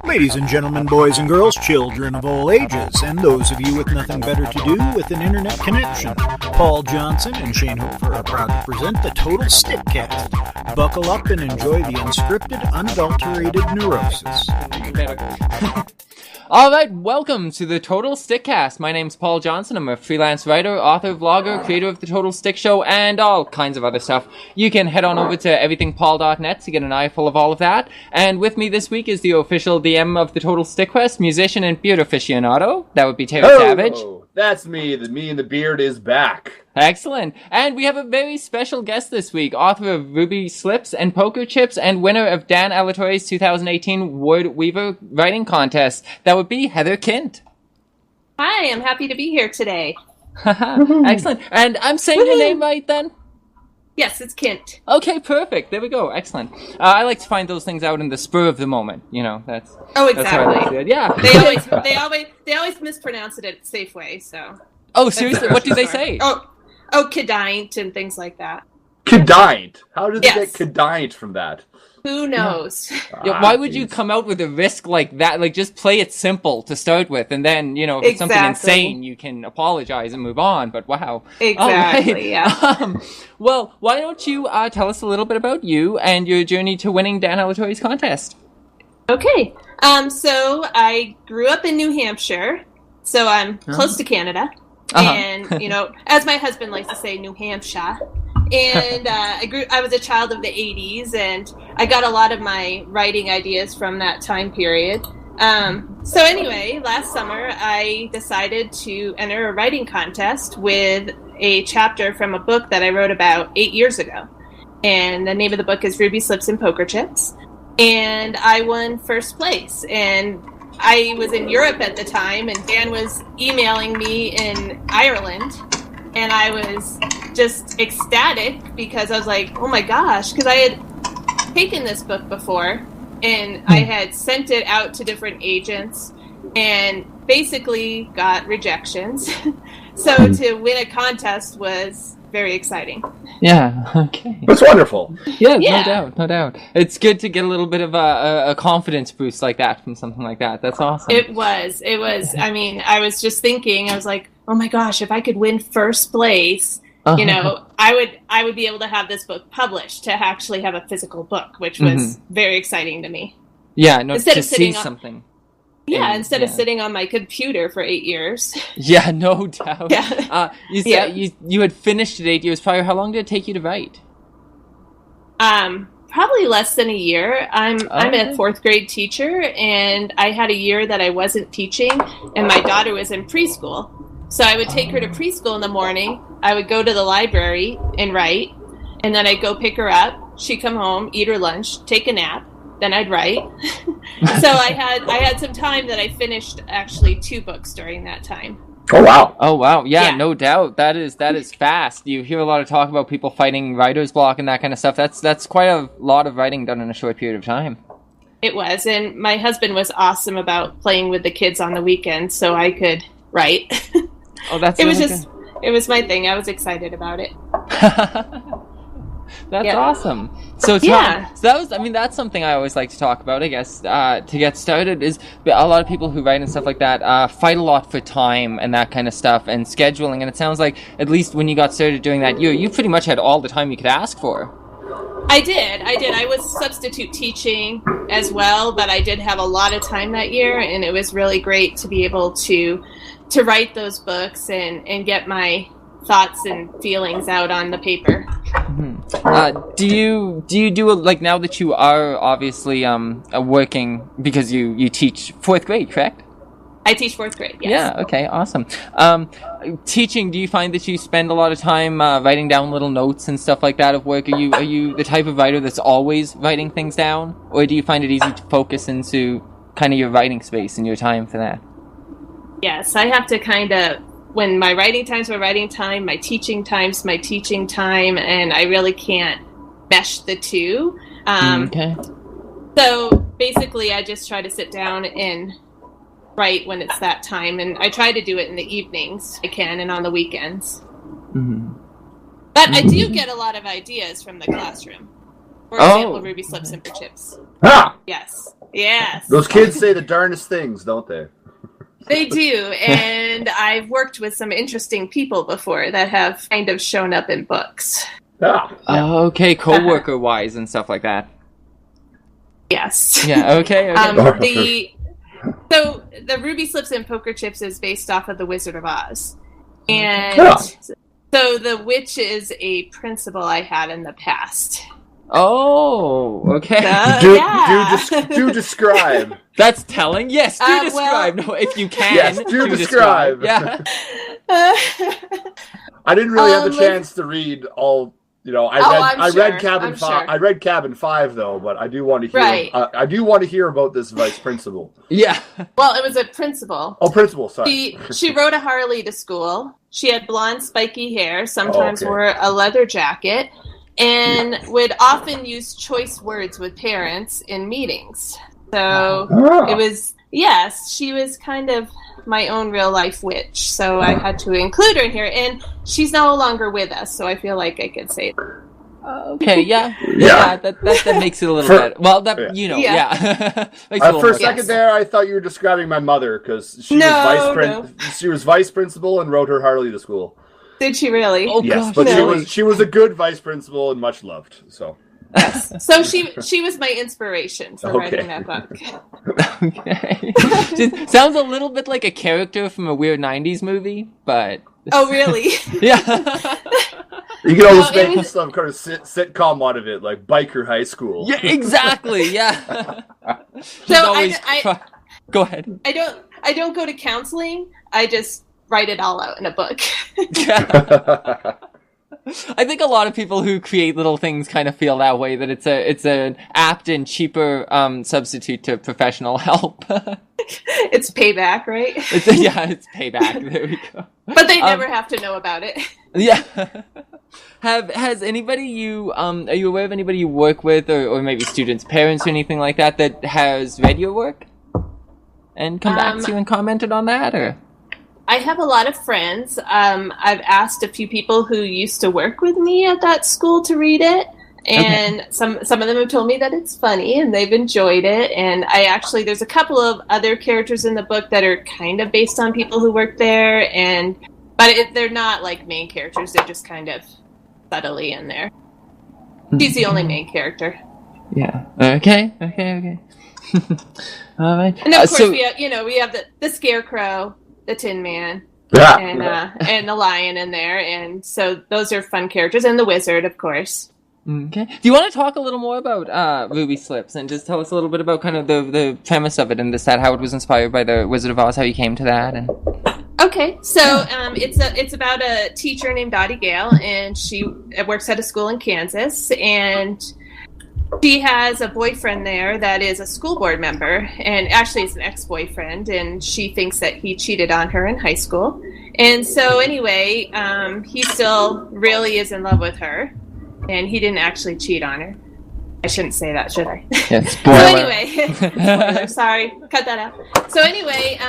Ladies and gentlemen, boys and girls, children of all ages, and those of you with nothing better to do with an internet connection, Paul Johnson and Shane Hofer are proud to present the Total Stickcast. Buckle up and enjoy the unscripted, unadulterated neurosis. All right, welcome to the Total Stickcast. My name's Paul Johnson. I'm a freelance writer, author, vlogger, creator of the Total Stick Show, and all kinds of other stuff. You can head on over to everythingpaul.net to get an eyeful of all of that. And with me this week is the official DM of the Total Stick Quest, musician and beard aficionado. That would be Terry Savage. That's me. Me and the beard is back. Excellent. And we have a very special guest this week, author of Ruby Slips and Poker Chips and winner of Dan Alatore's 2018 Word Weaver Writing Contest. That would be Heather Kindt. Hi, I'm happy to be here today. Excellent. And I'm saying your name right then? Yes, it's Kindt. Okay, perfect. There we go. Excellent. I like to find those things out in the spur of the moment. You know, that's... Oh, exactly. That's how I like it. Yeah. They always mispronounce it at Safeway, so... Oh, seriously? What do they say? Oh, kedint and things like that. Kedint? How did they get kedint from that? Who knows? Yeah, why would you come out with a risk like that? Like, just play it simple to start with, and then, you know, if it's something insane, you can apologize and move on, but wow. Exactly, right. yeah. Well, why don't you tell us a little bit about you and your journey to winning Dan Alatore's contest? Okay. So I grew up in New Hampshire, so I'm close to Canada. And, you know, as my husband likes to say, New Hampshire. And I was a child of the 80s, and I got a lot of my writing ideas from that time period. So anyway, last summer I decided to enter a writing contest with a chapter from a book that I wrote about 8 years ago. And the name of the book is Ruby Slips and Poker Chips. And I won first place. And I was in Europe at the time, and Dan was emailing me in Ireland. And I was just ecstatic because I was like, oh my gosh, because I had taken this book before and I had sent it out to different agents and basically got rejections. So to win a contest was very exciting. Yeah, okay. That's wonderful. Yeah, no doubt. It's good to get a little bit of a confidence boost like that from something like that. That's awesome. It was. I mean, I was just thinking, I was like, oh my gosh, if I could win first place, you know, I would be able to have this book published, to actually have a physical book, which was very exciting to me. Yeah, no, instead to see something. Yeah, instead of sitting on my computer for 8 years. Yeah, no doubt. Yeah. You said you had finished it 8 years prior. How long did it take you to write? Probably less than a year. I'm a fourth grade teacher, and I had a year that I wasn't teaching, and my daughter was in preschool. So I would take her to preschool in the morning. I would go to the library and write, and then I'd go pick her up. She'd come home, eat her lunch, take a nap. Then I'd write. So I had some time that I finished actually 2 books during that time. Oh wow. Yeah, no doubt. That is fast. You hear a lot of talk about people fighting writer's block and that kind of stuff. That's quite a lot of writing done in a short period of time. It was, and my husband was awesome about playing with the kids on the weekends so I could write. Oh, that's it was my thing. I was excited about it. That's awesome. So that's something I always like to talk about, I guess, to get started, is a lot of people who write and stuff like that fight a lot for time and that kind of stuff and scheduling, and it sounds like, at least when you got started doing that, you pretty much had all the time you could ask for. I did. I was substitute teaching as well, but I did have a lot of time that year, and it was really great to be able to write those books and get my thoughts and feelings out on the paper. Do you do like, now that you are obviously working, because you teach 4th grade, correct? I teach 4th grade, yes. Yeah, okay, awesome. Teaching, do you find that you spend a lot of time writing down little notes and stuff like that of work? Are you the type of writer that's always writing things down, or do you find it easy to focus into kind of your writing space and your time for that? Yes, I have to kind of, when my writing time's my writing time, my teaching time's my teaching time, and I really can't mesh the two. Okay. So basically I just try to sit down and write when it's that time, and I try to do it in the evenings I can, and on the weekends. But I do get a lot of ideas from the classroom. For example, Ruby Slips and Chips. Ah! Yes. Yes. Those kids say the darndest things, don't they? They do, and I've worked with some interesting people before that have kind of shown up in books. Ah. Okay, co-worker-wise and stuff like that. Yes. Yeah, okay. So the Ruby Slips and Poker Chips is based off of The Wizard of Oz. And so the witch is a principal I had in the past. Oh, okay. Do describe. That's telling. Yes, do describe. No, if you can. Yes, do describe. Yeah. I didn't really have the chance to read all. I read Cabin 5. I read Cabin 5 though, but I do want to hear. Right. I do want to hear about this vice principal. Yeah. Well, it was a principal. Oh, principal. Sorry. She rode a Harley to school. She had blonde, spiky hair. Sometimes wore a leather jacket, and would often use choice words with parents in meetings. So it was. Yes, she was kind of my own real life witch, so I had to include her here, and she's no longer with us, so I feel like I could say okay, yeah, that makes it a little better. Well, for a second there, I thought you were describing my mother, because she was vice principal and rode her Harley to school. Did she really? Oh, yes, gosh, but she was a good vice principal and much loved, so... Yes. So she was my inspiration for writing that book. Okay. Sounds a little bit like a character from a weird 90s movie, but... Oh, really? Yeah. You can almost make some kind of sitcom out of it, like Biker High School. Yeah, exactly, yeah. So Go ahead. I don't go to counseling, I just write it all out in a book. I think a lot of people who create little things kind of feel that way, that it's an apt and cheaper substitute to professional help. It's payback, right? It's payback. There we go. But they never have to know about it. Yeah. Has anybody are you aware of anybody you work with, or maybe students' parents or anything like that has read your work and come back to you and commented on that, or? I have a lot of friends. I've asked a few people who used to work with me at that school to read it, and some of them have told me that it's funny and they've enjoyed it. And there's a couple of other characters in the book that are kind of based on people who work there, but they're not like main characters. They're just kind of subtly in there. She's the only main character. Yeah. Okay. All right. And of course we have the Scarecrow, the Tin Man, and the Lion in there, and so those are fun characters, and the Wizard, of course. Okay. Do you want to talk a little more about Ruby Slips, and just tell us a little bit about kind of the premise of it, and how it was inspired by the Wizard of Oz, how you came to that, and... Okay, so it's about a teacher named Dottie Gale, and she works at a school in Kansas, and she has a boyfriend there that is a school board member, and actually it's an ex-boyfriend, and she thinks that he cheated on her in high school. And so anyway, he still really is in love with her, and he didn't actually cheat on her. I shouldn't say that, should I? Yeah, spoiler. So anyway, spoiler, sorry, cut that out. So anyway,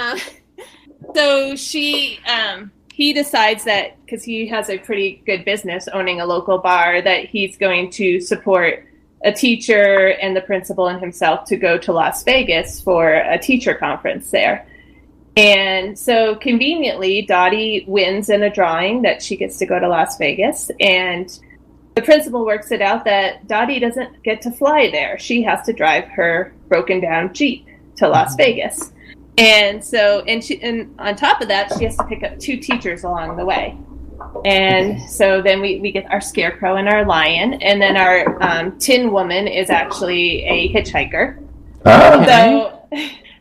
so he decides that, because he has a pretty good business owning a local bar, that he's going to support a teacher and the principal and himself to go to Las Vegas for a teacher conference there. And so conveniently, Dottie wins in a drawing that she gets to go to Las Vegas, and the principal works it out that Dottie doesn't get to fly there. She has to drive her broken down Jeep to Las Vegas. And so, and on top of that, she has to pick up 2 teachers along the way. And so then we get our Scarecrow and our Lion, and then our Tin Woman is actually a hitchhiker.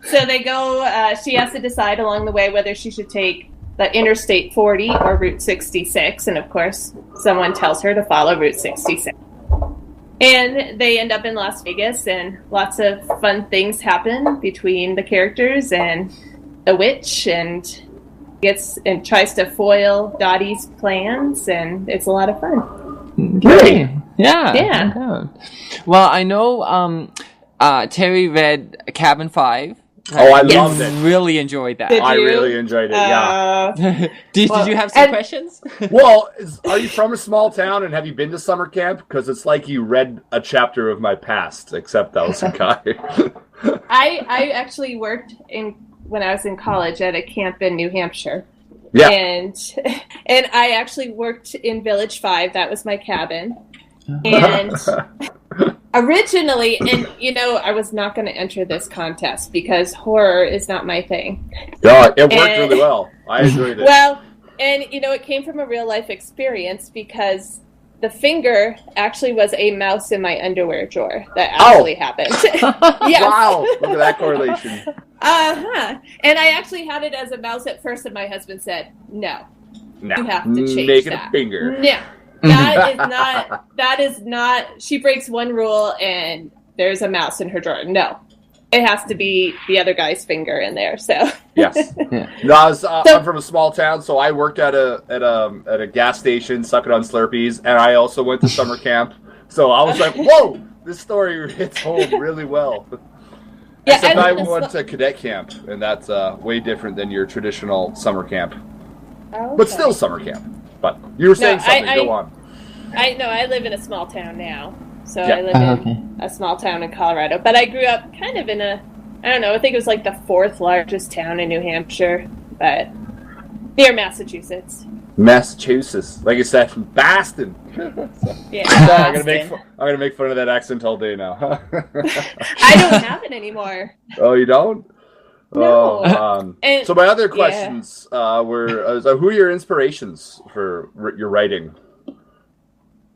So they go, she has to decide along the way whether she should take the Interstate 40 or Route 66, and of course someone tells her to follow Route 66. And they end up in Las Vegas, and lots of fun things happen between the characters and the witch, and tries to foil Dottie's plans, and it's a lot of fun. Okay. Yeah. Well, I know Terry read Cabin 5, Oh, I loved it. Really enjoyed that. I really enjoyed it, yeah. Did you have some questions? Well, are you from a small town and have you been to summer camp? Because it's like you read a chapter of my past, except that was a guy. I actually worked when I was in college at a camp in New Hampshire. Yeah. And I actually worked in Village 5. That was my cabin. And originally, and I was not going to enter this contest because horror is not my thing. Yeah, it worked really well. I enjoyed it. Well, and it came from a real life experience because the finger actually was a mouse in my underwear drawer. That actually happened. Yes. Wow, look at that correlation. And I actually had it as a mouse at first, and my husband said, "No, you have to change make it that. a finger." No. That is not, she breaks one rule and there's a mouse in her drawer. No. It has to be the other guy's finger in there, so. Yes. No, I'm from a small town, so I worked at a gas station, sucking on Slurpees, and I also went to summer camp. So I was like, whoa, this story hits home really well. Yeah, except I went to cadet camp, and that's way different than your traditional summer camp. Okay. But still summer camp. But you were saying something. Go on. I live in a small town now. So I live in a small town in Colorado. But I grew up kind of in I think it was like the 4th largest town in New Hampshire. But near Massachusetts. Massachusetts. Like you said, from Boston. Yeah. I'm gonna make fun of that accent all day now. I don't have it anymore. Oh, you don't? No. So my other questions were, who are your inspirations for your writing?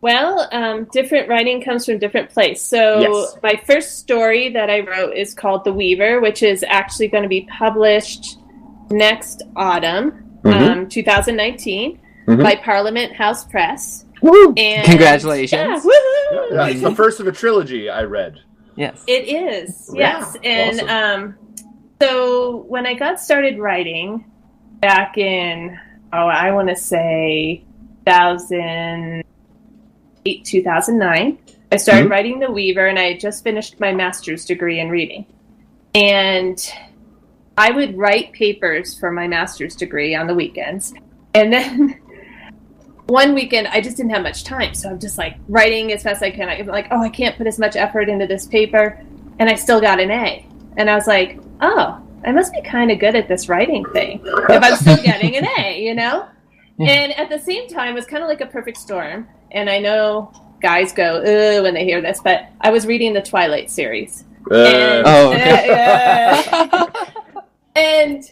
Well, different writing comes from different places. So my first story that I wrote is called The Weaver, which is actually going to be published next autumn, 2019, by Parliament House Press. Woo! And Congratulations. Yeah, it's the first of a trilogy, I read. Yes. It is, yes. And awesome. So when I got started writing back in, I want to say 2008, 2009, I started writing The Weaver, and I had just finished my master's degree in reading. And I would write papers for my master's degree on the weekends. And then one weekend, I just didn't have much time. So I'm just like writing as fast as I can. I'm like, I can't put as much effort into this paper. And I still got an A. And I was like, I must be kind of good at this writing thing if I'm still getting an A, Yeah. And at the same time, it was kind of like a perfect storm. And I know guys go, ugh, when they hear this, but I was reading the Twilight series. And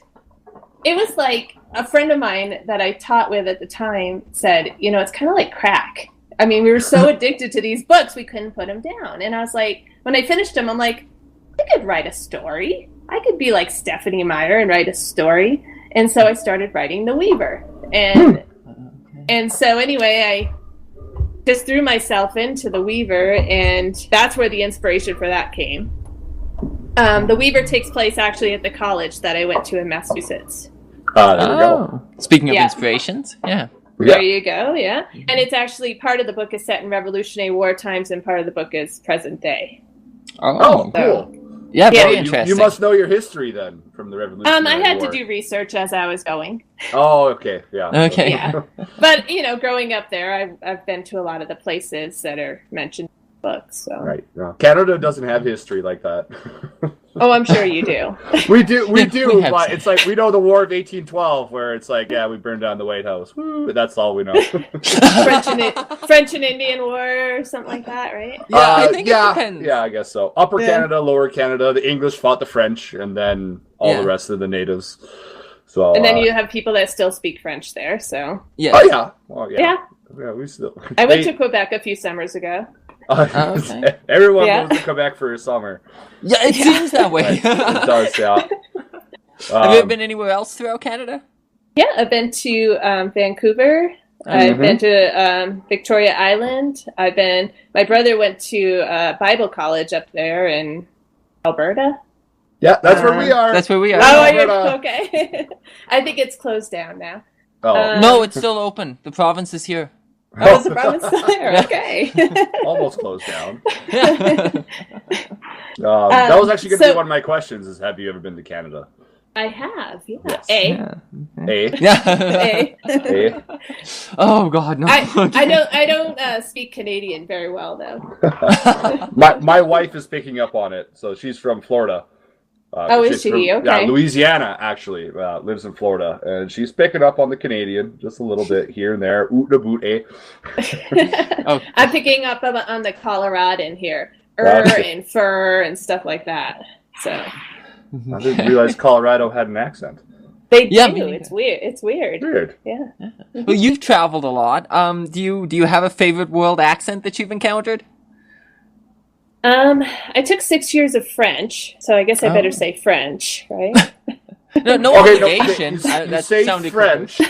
it was like a friend of mine that I taught with at the time said, it's kind of like crack. I mean, we were so addicted to these books, we couldn't put them down. And I was like, when I finished them, I'm like, I could write a story. I could be like Stephanie Meyer and write a story. And so I started writing The Weaver. And so anyway, I just threw myself into The Weaver, and that's where the inspiration for that came. The Weaver takes place actually at the college that I went to in Massachusetts. There we go. Speaking of inspirations, There you go, yeah. And it's actually, part of the book is set in Revolutionary War times, and part of the book is present day. Cool. Yeah, very interesting. You must know your history then from the Revolutionary War. I had to do research as I was going. Oh, okay, yeah. Okay. Yeah. But, growing up there, I've been to a lot of the places that are mentioned in the book. So. Right. Yeah. Canada doesn't have history like that. Oh, I'm sure you do. We do, but it's like, we know the War of 1812, where it's like, we burned down the White House. Woo, but that's all we know. French and Indian War or something like that, right? Yeah, I think it depends. Yeah, I guess so. Upper Canada, Lower Canada, the English fought the French, and then all the rest of the natives. So, and then you have people that still speak French there, so. Yeah. Oh, yeah. Well, yeah. Yeah, we still. I went to Quebec a few summers ago. Okay. Everyone goes to Quebec for a summer. Yeah, it seems that way. It does, yeah. Have you been anywhere else throughout Canada? Yeah, I've been to Vancouver. I've been to Victoria Island. My brother went to Bible college up there in Alberta. Yeah, that's where we are. That's where we are. Oh, okay. I think it's closed down now. Oh. No, it's still open. The province is here. Oh, is the province still there? Okay. Almost closed down. That was actually going to be one of my questions: is have you ever been to Canada? I have, yeah. Yes. A. Yeah. A. Oh God, no. I don't speak Canadian very well though. My wife is picking up on it, so she's from Florida. Is she? From, okay. Yeah, Louisiana actually lives in Florida, and she's picking up on the Canadian just a little bit here and there. Oot da boot, eh? Oh. I'm picking up on the Coloradan here, and fur and stuff like that. So I didn't realize Colorado had an accent. they do. It's weird. It's weird. Weird. Yeah. Well, you've traveled a lot. Do you have a favorite world accent that you've encountered? I took 6 years of French, so I guess I better say French, right? No obligation. You say French,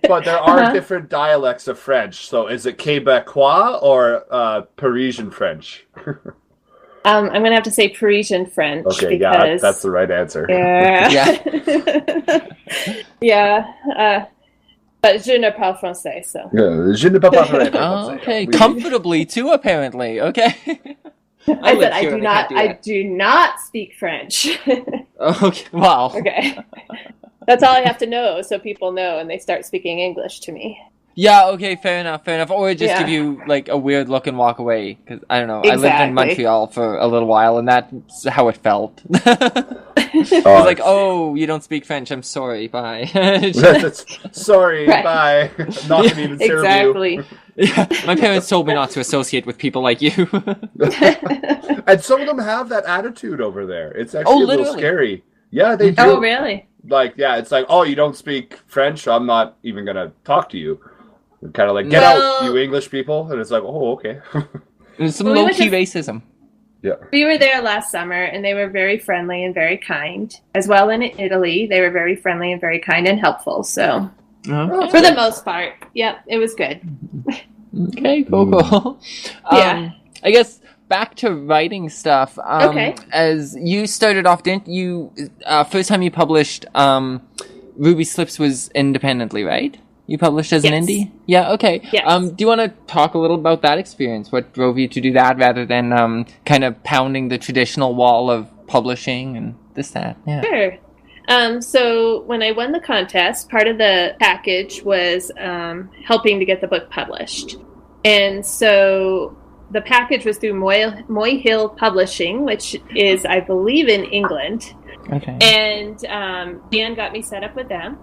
but there are different dialects of French. So is it Quebecois or Parisian French? I'm going to have to say Parisian French. Okay, because, that's the right answer. Yeah. Yeah. But je ne parle français, so. Yeah, je ne peux pas parler français. Okay, comfortably too, apparently. Okay. I said I do not speak French. Okay, wow. Okay. That's all I have to know, so people know and they start speaking English to me. Yeah, okay, fair enough. Or just give you, like, a weird look and walk away. Because, I don't know, I lived in Montreal for a little while, and that's how it felt. It was like, oh, you don't speak French, I'm sorry, bye. Sorry, bye. Not going to even serve exactly. you. Yeah, my parents told me not to associate with people like you. And some of them have that attitude over there. It's actually a little scary. Yeah, they do. Oh, really? Like, yeah, it's like, oh, you don't speak French, I'm not even going to talk to you. Kind of like, get out, you English people. And it's like, oh, okay. There's some low-key racism. Yeah. We were there last summer, and they were very friendly and very kind. As well in Italy, they were very friendly and very kind and helpful. So, for the most part, yep, it was good. Okay, cool. Yeah. I guess back to writing stuff. Okay. As you started off, didn't you? First time you published Ruby Slips was independently, right? You published as an indie? Yeah, okay. Yes. Do you want to talk a little about that experience? What drove you to do that rather than kind of pounding the traditional wall of publishing and this, that? Yeah. Sure. So when I won the contest, part of the package was helping to get the book published. And so the package was through Moy Hill Publishing, which is, I believe, in England. Okay. And Dan got me set up with them.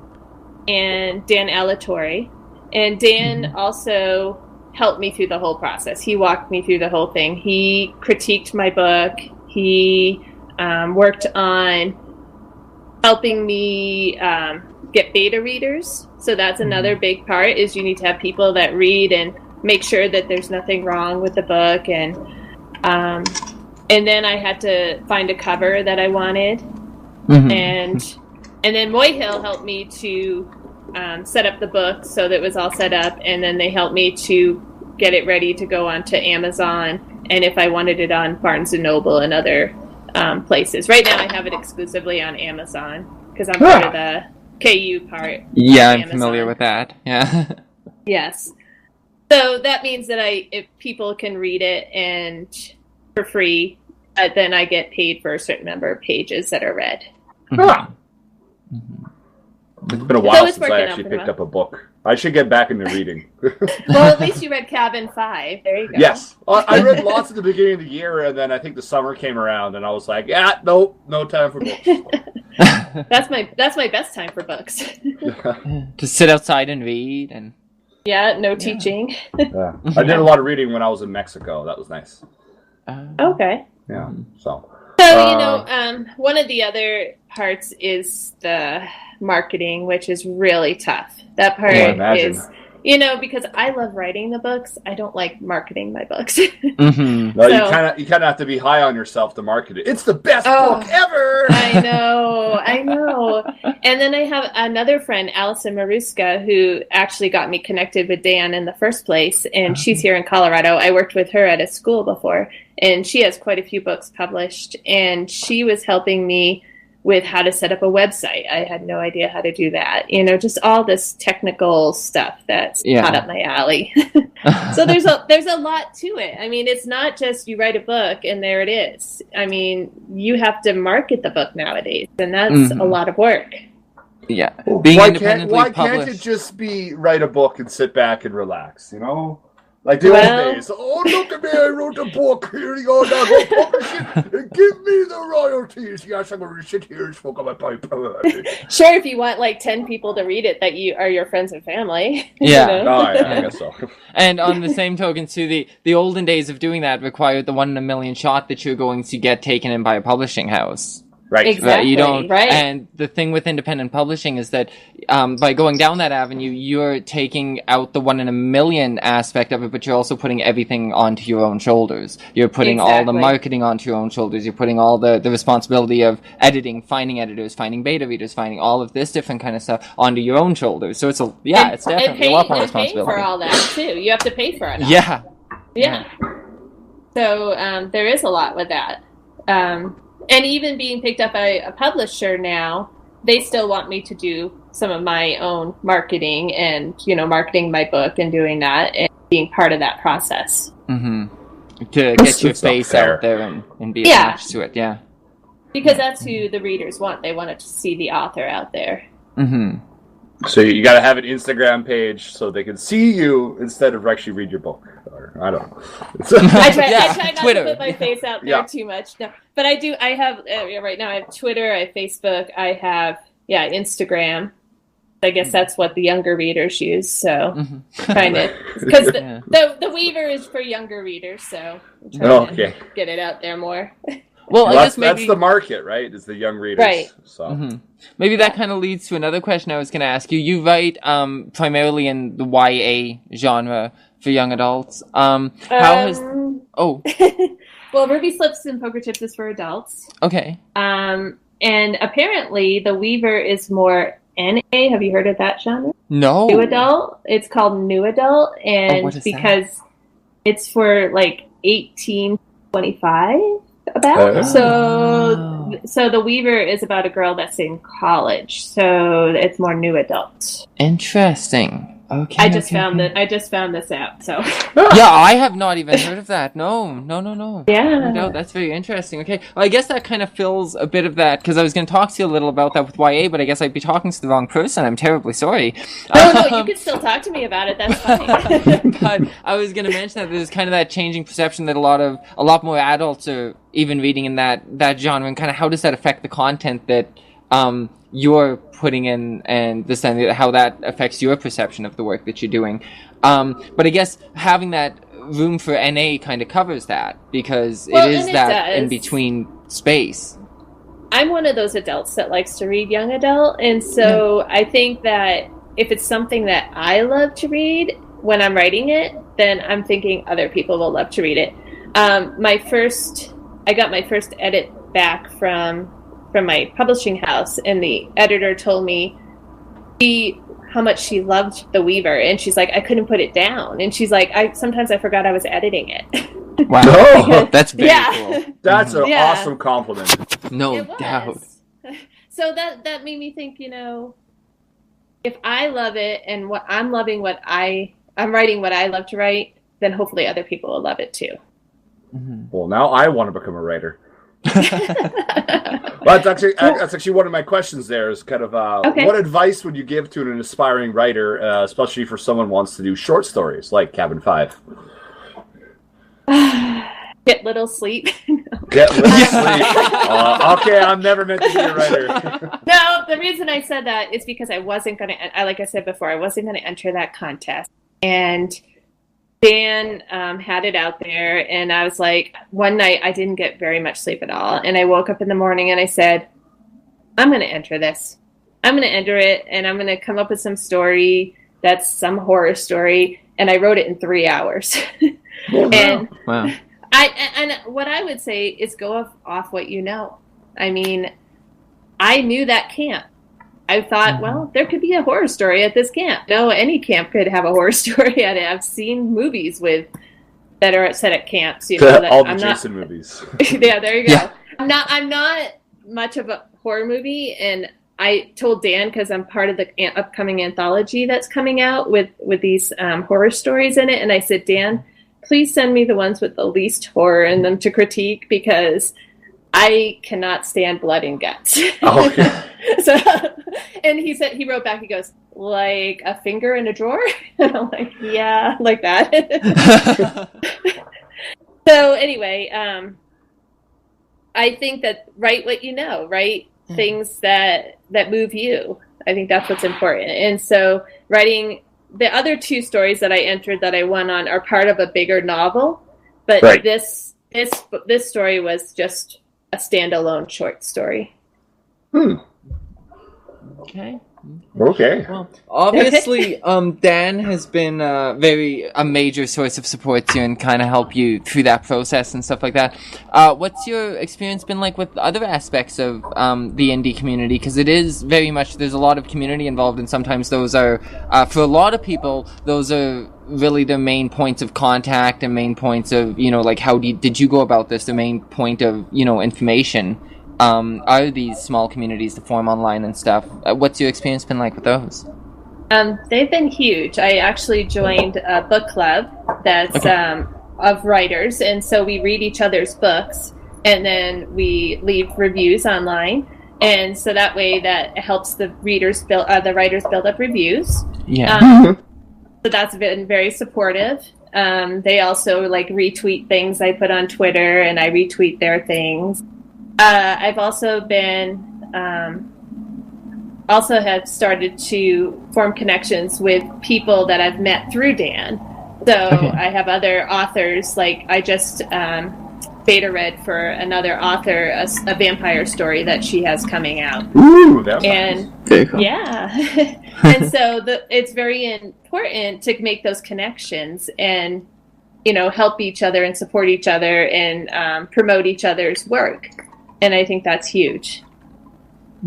And Dan Alatorre. And Dan also helped me through the whole process. He walked me through the whole thing. He critiqued my book. He worked on helping me get beta readers. So that's another big part, is you need to have people that read and make sure that there's nothing wrong with the book. And then I had to find a cover that I wanted. And then Moy Hill helped me to set up the book so that it was all set up, and then they helped me to get it ready to go onto Amazon, and if I wanted it on Barnes & Noble and other places. Right now I have it exclusively on Amazon, because I'm part of the KU part. Yeah, I'm familiar with that. Yeah. Yes. So that means that if people can read it and for free, then I get paid for a certain number of pages that are read. It's been a while since I actually picked up a book. I should get back into reading. Well, at least you read Cabin 5. There you go. Yes. I read lots at the beginning of the year, and then I think the summer came around, and I was like, no time for books. That's my best time for books. To sit outside and read and... Yeah, no teaching. Yeah. I did a lot of reading when I was in Mexico. That was nice. Okay. Yeah, so... So, one of the other parts is the marketing, which is really tough. That part is, because I love writing the books. I don't like marketing my books. No, so, you kind of have to be high on yourself to market it. It's the best book ever! I know. And then I have another friend, Allison Maruska, who actually got me connected with Dan in the first place, and she's here in Colorado. I worked with her at a school before, and she has quite a few books published, and she was helping me with how to set up a website. I had no idea how to do that. Just all this technical stuff that's not up my alley. So there's a lot to it. I mean, it's not just you write a book and there it is. I mean, you have to market the book nowadays, and that's a lot of work. Yeah. Why can't it just be write a book and sit back and relax, Like the old days. Oh, look at me, I wrote a book. Here you go, now go publish it and give me the royalties. Yes, I'm going to sit here and smoke on my pipe. Sure, if you want like 10 people to read it that you are your friends and family. Yeah. I guess so. And on the same token, too, the olden days of doing that required the 1 in a million shot that you're going to get taken in by a publishing house. Right. Exactly. You don't, right. And the thing with independent publishing is that by going down that avenue, you're taking out the 1 in a million aspect of it, but you're also putting everything onto your own shoulders. You're putting all the marketing onto your own shoulders. You're putting all the responsibility of editing, finding editors, finding beta readers, finding all of this different kind of stuff onto your own shoulders. So it's it's definitely a lot more responsibility. And paying for all that too. You have to pay for it. Yeah. So there is a lot with that. And even being picked up by a publisher now, they still want me to do some of my own marketing and, marketing my book and doing that and being part of that process. Mm-hmm. To get your face out there and be attached to it, yeah. Because that's who the readers want. They want to see the author out there. Mm-hmm. So you got to have an Instagram page so they can see you instead of actually read your book. Or, I don't know. I try not Twitter. to put my face out there too much. No, but I do. I have right now. I have Twitter. I have Facebook. I have Instagram. I guess that's what the younger readers use. So kind of because the Weaver is for younger readers. So I'm trying to get it out there more. Well, I guess that's the market, right? Is the young readers. Right. So maybe that kind of leads to another question I was going to ask you. You write primarily in the YA genre for young adults. How has... Oh. Well, Ruby Slips and Poker Chips is for adults. Okay. And apparently the Weaver is more NA. Have you heard of that genre? No. New adult. It's called New Adult, and what is because it's for like 18 to 25. So the Weaver is about a girl that's in college, so it's more new adult. Interesting. Okay. I just found this out. So yeah, I have not even heard of that. No. Yeah. No, that's very interesting. Okay, well, I guess that kind of fills a bit of that because I was going to talk to you a little about that with YA, but I guess I'd be talking to the wrong person. I'm terribly sorry. No, you can still talk to me about it. That's fine. But I was going to mention that there's kind of that changing perception that a lot more adults are even reading in that genre, and kind of how does that affect the content that you're putting in, and how that affects your perception of the work that you're doing. But I guess having that room for NA kind of covers that, because it is that in-between space. I'm one of those adults that likes to read young adult, and so I think that if it's something that I love to read when I'm writing it, then I'm thinking other people will love to read it. I got my first edit back from my publishing house, and the editor told me how much she loved The Weaver, and she's like, I couldn't put it down, and she's like, sometimes I forgot I was editing it. Wow. That's very cool. That's an awesome compliment. No doubt. So that made me think, if I love it and I'm writing what I love to write, then hopefully other people will love it too. Mm-hmm. Well, now I want to become a writer. Well, that's actually one of my questions. There is kind of what advice would you give to an aspiring writer, especially for someone who wants to do short stories like Cabin 5? Get little sleep. Get little sleep. Okay, I'm never meant to be a writer. No, the reason I said that is because I wasn't going to. Like I said before, I wasn't going to enter that contest, and Dan had it out there, and I was like, one night I didn't get very much sleep at all, and I woke up in the morning and I said, I'm going to enter this. I'm going to enter it, and I'm going to come up with some story that's some horror story, and I wrote it in 3 hours. And wow. And what I would say is go off what you know. I mean, I knew that camp. I thought, well, there could be a horror story at this camp. No, any camp could have a horror story at it. I've seen movies that are set at camps. All the Jason movies. Yeah, there you go. Yeah. I'm not much of a horror movie, and I told Dan, because I'm part of the upcoming anthology that's coming out with these horror stories in it, and I said, Dan, please send me the ones with the least horror in them to critique, because I cannot stand blood and guts. Oh, okay. So, and he wrote back, he goes, like a finger in a drawer? And I'm like, yeah, like that. So anyway, I think that write what you know, write things that move you. I think that's what's important. And so writing the other two stories that I entered that I won on are part of a bigger novel, but this story was just a standalone short story. Okay. Okay. Well, obviously, Dan has been a major source of support to you and kind of help you through that process and stuff like that. What's your experience been like with other aspects of the indie community? Because it is very much, there's a lot of community involved, and sometimes those are, for a lot of people, those are really the main points of contact and main points of, like, how did you go about this? The main point of, information. Are these small communities to form online and stuff? What's your experience been like with those? They've been huge. I actually joined a book club that's of writers, and so we read each other's books, and then we leave reviews online, and so that way that helps the writers build up reviews. Yeah. So that's been very supportive. They also retweet things I put on Twitter, and I retweet their things. I've also been, have started to form connections with people that I've met through Dan. So I have other authors, I just beta read for another author a vampire story that she has coming out. Ooh, that's nice. Very cool. Yeah. And so it's very important to make those connections and, help each other and support each other and promote each other's work. And I think that's huge.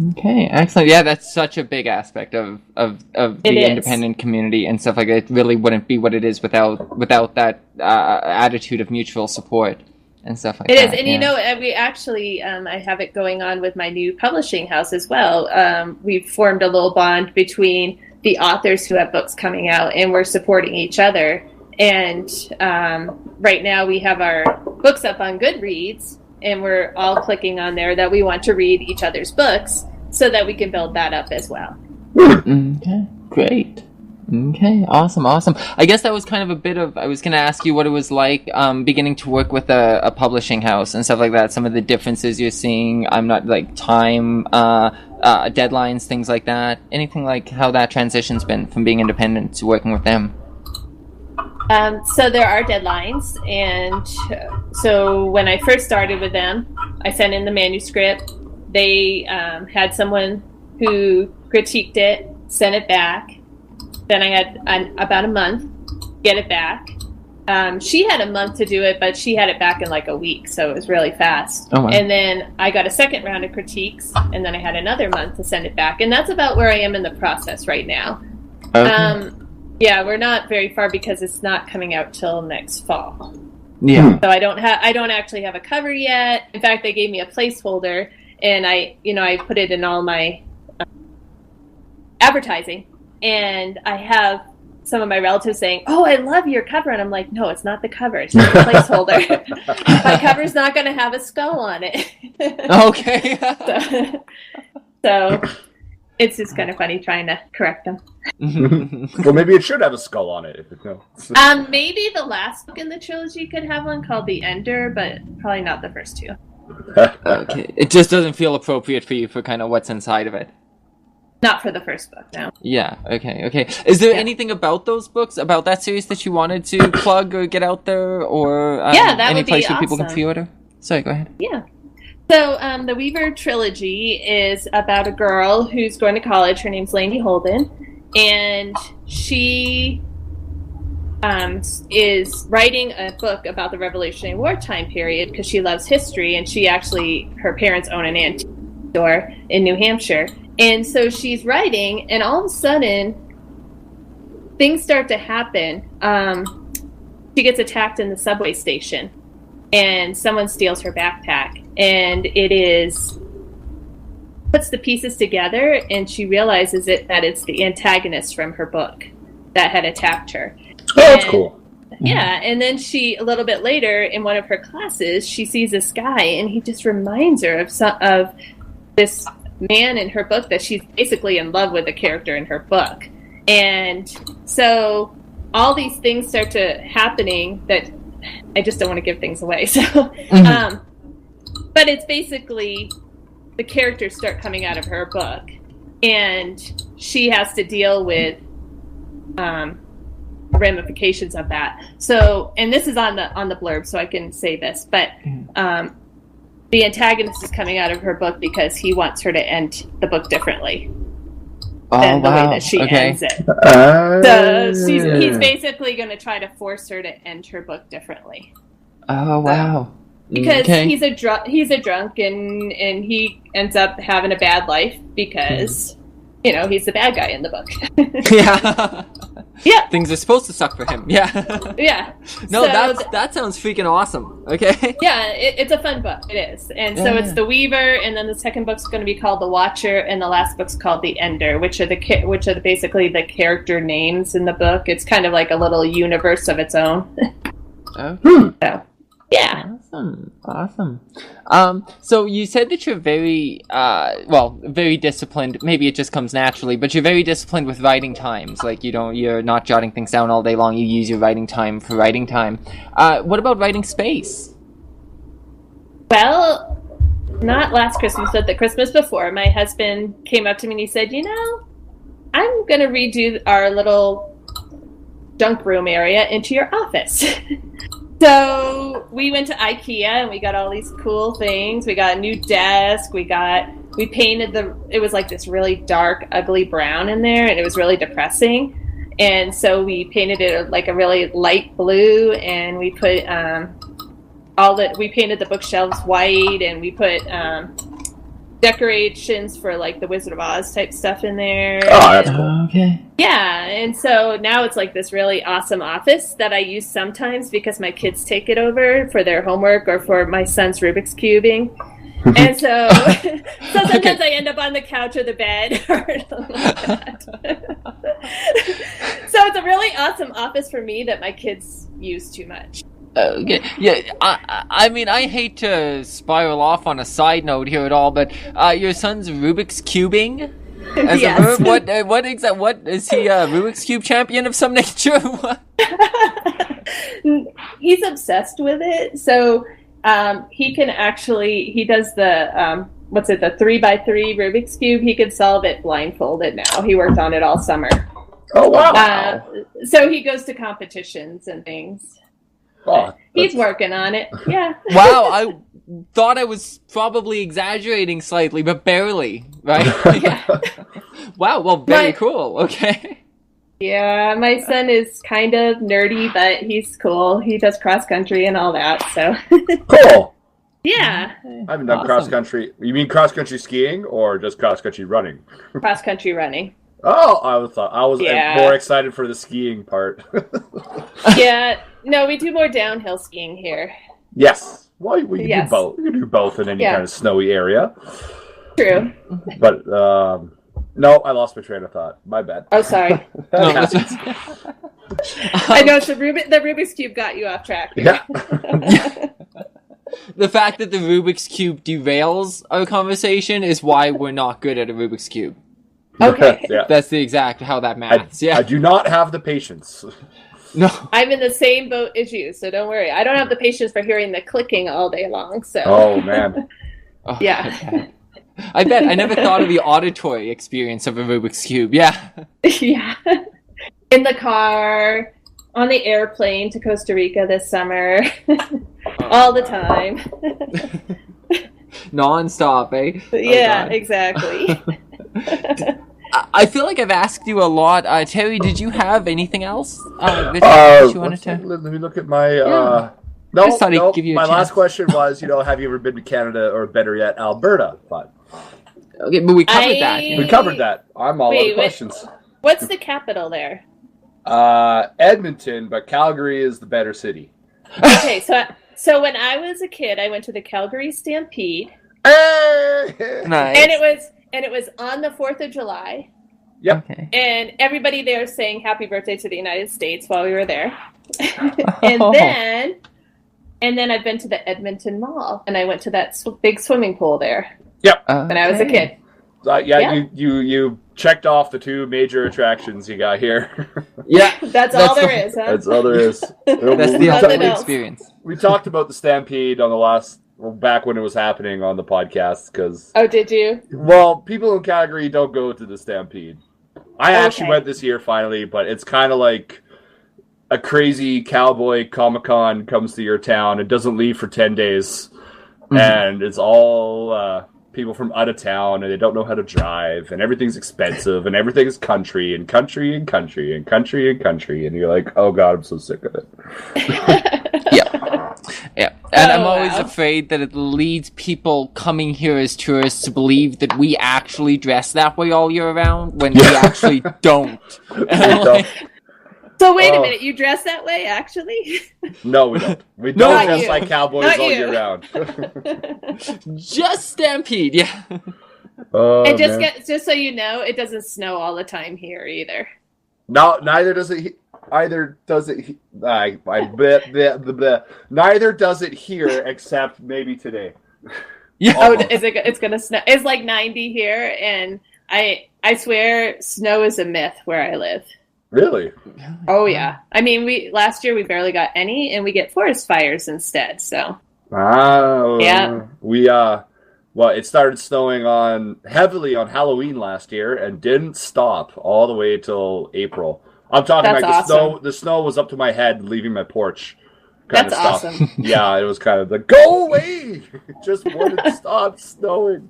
Okay, excellent. Yeah, that's such a big aspect of the independent community and stuff like that. It really wouldn't be what it is without that attitude of mutual support and stuff like that. It is, and we actually, I have it going on with my new publishing house as well. We've formed a little bond between the authors who have books coming out, and we're supporting each other. And right now we have our books up on Goodreads, and we're all clicking on there that we want to read each other's books so that we can build that up as well. Okay, great. Okay, awesome. I guess that was kind of a bit of, I was going to ask you what it was like beginning to work with a publishing house and stuff like that, some of the differences you're seeing. I'm not time, deadlines, things like that. Anything like how that transition's been from being independent to working with them? So there are deadlines, and so when I first started with them, I sent in the manuscript. They had someone who critiqued it, sent it back. Then I had about a month get it back. She had a month to do it, but she had it back in a week, so it was really fast. Oh, wow. And then I got a second round of critiques, and then I had another month to send it back. And that's about where I am in the process right now. Okay. Yeah, we're not very far because it's not coming out till next fall. Yeah. So I don't actually have a cover yet. In fact, they gave me a placeholder, and I put it in all my advertising, and I have some of my relatives saying, "Oh, I love your cover," and I'm like, "No, it's not the cover; it's just a placeholder. My cover's not going to have a skull on it." Okay. So it's just kind of funny trying to correct them. Well, maybe it should have a skull on it. Maybe the last book in the trilogy could have one called The Ender, but probably not the first two. Okay. It just doesn't feel appropriate for you for kind of what's inside of it. Not for the first book, no. Yeah, okay. Is there anything about those books, about that series, that you wanted to plug or get out there, or that any would place be where people can awesome. pre-order? Sorry, go ahead. Yeah. So the Weaver trilogy is about a girl who's going to college. Her name's Lainey Holden, and she is writing a book about the Revolutionary War time period because she loves history, and her parents own an antique store in New Hampshire. And so she's writing, and all of a sudden, things start to happen. She gets attacked in the subway station, and someone steals her backpack. And it is puts the pieces together, and she realizes that it's the antagonist from her book that had attacked her. Oh, that's cool. Yeah, and then a little bit later in one of her classes, she sees this guy, and he just reminds her of this man in her book that she's basically in love with the character in her book. And so all these things start to happening that I just don't want to give things away. So, but it's basically the characters start coming out of her book, and she has to deal with ramifications of that. So, and this is on the blurb, so I can say this, but the antagonist is coming out of her book because he wants her to end the book differently than the way that she ends it. So he's basically going to try to force her to end her book differently. Oh wow! Because he's a drunk, and he ends up having a bad life because he's the bad guy in the book. Yeah. Yeah. Things are supposed to suck for him. Yeah. Yeah. No, that sounds freaking awesome. Okay. Yeah, it's a fun book. It is. And so it's The Weaver, and then the second book's going to be called The Watcher, and the last book's called The Ender, which are basically the character names in the book. It's kind of like a little universe of its own. Okay. So, yeah. Awesome. So you said that you're very, very disciplined. Maybe it just comes naturally, but you're very disciplined with writing times. Like you're not jotting things down all day long. You use your writing time for writing time. What about writing space? Well, not last Christmas, but the Christmas before, my husband came up to me and he said, I'm going to redo our little junk room area into your office. So we went to IKEA and we got all these cool things. We got a new desk. We painted it was like this really dark, ugly brown in there, and it was really depressing. And so we painted it like a really light blue, and we put we painted the bookshelves white, and we put decorations for like the Wizard of Oz type stuff in there. Oh, that's cool. Okay. Yeah, and so now it's like this really awesome office that I use sometimes because my kids take it over for their homework or for my son's Rubik's cubing. And so sometimes I end up on the couch or the bed or something like that. So it's a really awesome office for me that my kids use too much. Okay. Yeah, I mean, I hate to spiral off on a side note here at all, but your son's Rubik's cubing as a verb. What is he a Rubik's Cube champion of some nature? He's obsessed with it, so he does the the 3x3 Rubik's Cube. He can solve it blindfolded now. He worked on it all summer. Oh wow! So he goes to competitions and things. Oh, he's working on it. Yeah. Wow, I thought I was probably exaggerating slightly, but barely, right? Yeah. Wow, well, very cool. Okay. Yeah, my son is kind of nerdy, but he's cool. He does cross country and all that, so. Cool. Yeah. I haven't done cross country. You mean cross country skiing or just cross country running? Cross country running. Oh, I was more excited for the skiing part. Yeah. No, we do more downhill skiing here. Yes. Well, we can do both. We can do both in any kind of snowy area. True. But no, I lost my train of thought. My bad. Oh, sorry. I know the Rubik's Cube got you off track. Yeah. The fact that the Rubik's Cube derails our conversation is why we're not good at a Rubik's Cube. Okay. Yeah. That's the exact how that maths. I do not have the patience. No. I'm in the same boat as you, so don't worry. I don't have the patience for hearing the clicking all day long, so. Oh, man. Yeah. I bet. I never thought of the auditory experience of a Rubik's Cube. Yeah. Yeah. In the car, on the airplane to Costa Rica this summer. All the time. Non-stop, eh? Yeah, exactly. I feel like I've asked you a lot. Terry, did you have anything else that you wanted to? Let me look at my... No. My last question was, have you ever been to Canada or better yet, Alberta? But okay, but we covered that. We covered that. I'm all out of questions. What's the capital there? Edmonton, but Calgary is the better city. Okay, so when I was a kid, I went to the Calgary Stampede. Hey! Nice. And and it was on the 4th of July. Yep. Okay. And everybody there sang happy birthday to the United States while we were there. and then I've been to the Edmonton Mall, and I went to that big swimming pool there. Yep. When I was a kid. You checked off the 2 major attractions you got here. Yeah. That's all there is, huh? That's all there is. That's the ultimate experience. We talked about the Stampede on the back when it was happening on the podcast, because... Oh, did you? Well, people in Calgary don't go to the Stampede. I actually went this year, finally, but it's kind of like a crazy cowboy Comic-Con comes to your town. It doesn't leave for 10 days, and it's all... people from out of town, and they don't know how to drive, and everything's expensive, and everything's country, and country, and country, and country, and country, and you're like, oh god, I'm so sick of it. Yeah. And I'm always afraid that it leads people coming here as tourists to believe that we actually dress that way all year round, when we actually don't. So wait a minute, you dress that way, actually? No, we don't. We don't dress like cowboys all year round. Just Stampede, yeah. And just so you know, it doesn't snow all the time here either. No, neither does it. Neither does it here, except maybe today. Yeah. Oh, it's gonna snow. It's like 90 here, and I swear snow is a myth where I live. Really? Oh yeah. I mean, last year we barely got any, and we get forest fires instead. So. Yeah. Well, it started snowing heavily on Halloween last year, and didn't stop all the way till April. I'm talking the snow was up to my head, leaving my porch. That's awesome. Yeah, it was kind of like, go away! It just wouldn't stop snowing.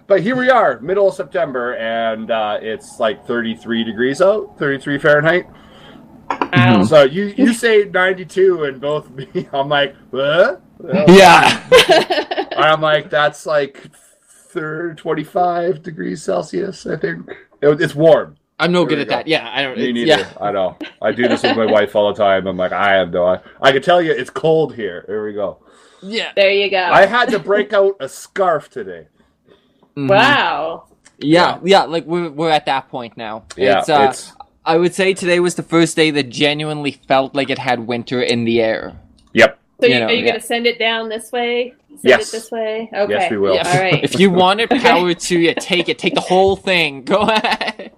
But here we are, middle of September, and it's like 33 degrees out, 33 Fahrenheit. So you say 92, and both me, I'm like, what? Yeah. I'm like, that's like 25 degrees Celsius, I think. It's warm. I'm no good at that. Yeah, I don't. Me neither. Yeah. I know. I do this with my wife all the time. I'm like, I can tell you, it's cold here. Here we go. Yeah. There you go. I had to break out a scarf today. Wow. Yeah. Like we're at that point now. Yeah. It's I would say today was the first day that genuinely felt like it had winter in the air. Yep. So are you going to send it down this way? Send it this way? Okay. Yes, we will. Yeah. All right. If you want it, power to you. Take it. Take the whole thing. Go ahead.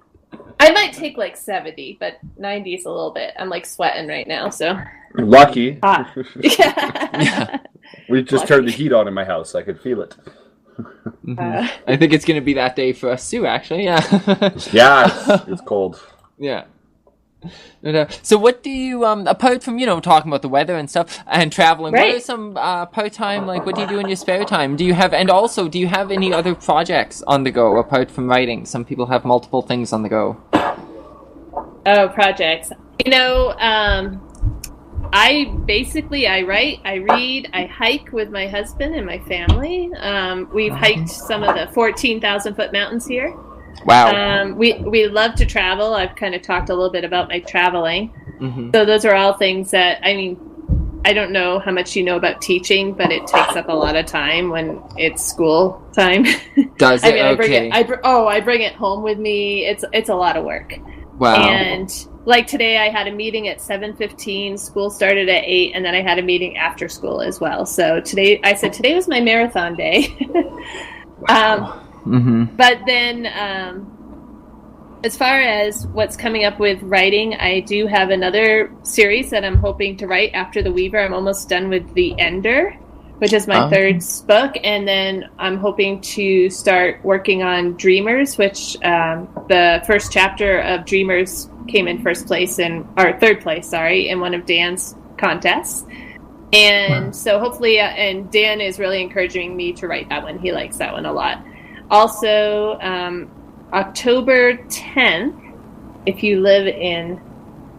I might take like 70, but 90 is a little bit. I'm like sweating right now, so. Lucky. Yeah. We just turned the heat on in my house. I could feel it. I think it's going to be that day for us too, actually. Yeah. Yeah, it's cold. Yeah. So what do you, apart from, talking about the weather and stuff and traveling, what are some part-time, like, what do you do in your spare time? Do you have any other projects on the go apart from writing? Some people have multiple things on the go. Oh, projects. I write, I read, I hike with my husband and my family. We've hiked some of the 14,000-foot mountains here. Wow. We love to travel. I've kind of talked a little bit about my traveling. Mm-hmm. So those are all things that, I don't know how much you know about teaching, but it takes up a lot of time when it's school time. Does it? Okay. I bring it home with me. It's a lot of work. Wow. And like today I had a meeting at 7:15, school started at 8, and then I had a meeting after school as well. So today was my marathon day. Wow. But then, as far as what's coming up with writing, I do have another series that I'm hoping to write after The Weaver. I'm almost done with The Ender, which is my third book, and then I'm hoping to start working on Dreamers, which the first chapter of Dreamers came in third place, in one of Dan's contests. And so hopefully, and Dan is really encouraging me to write that one. He likes that one a lot. Also, October 10th, if you live in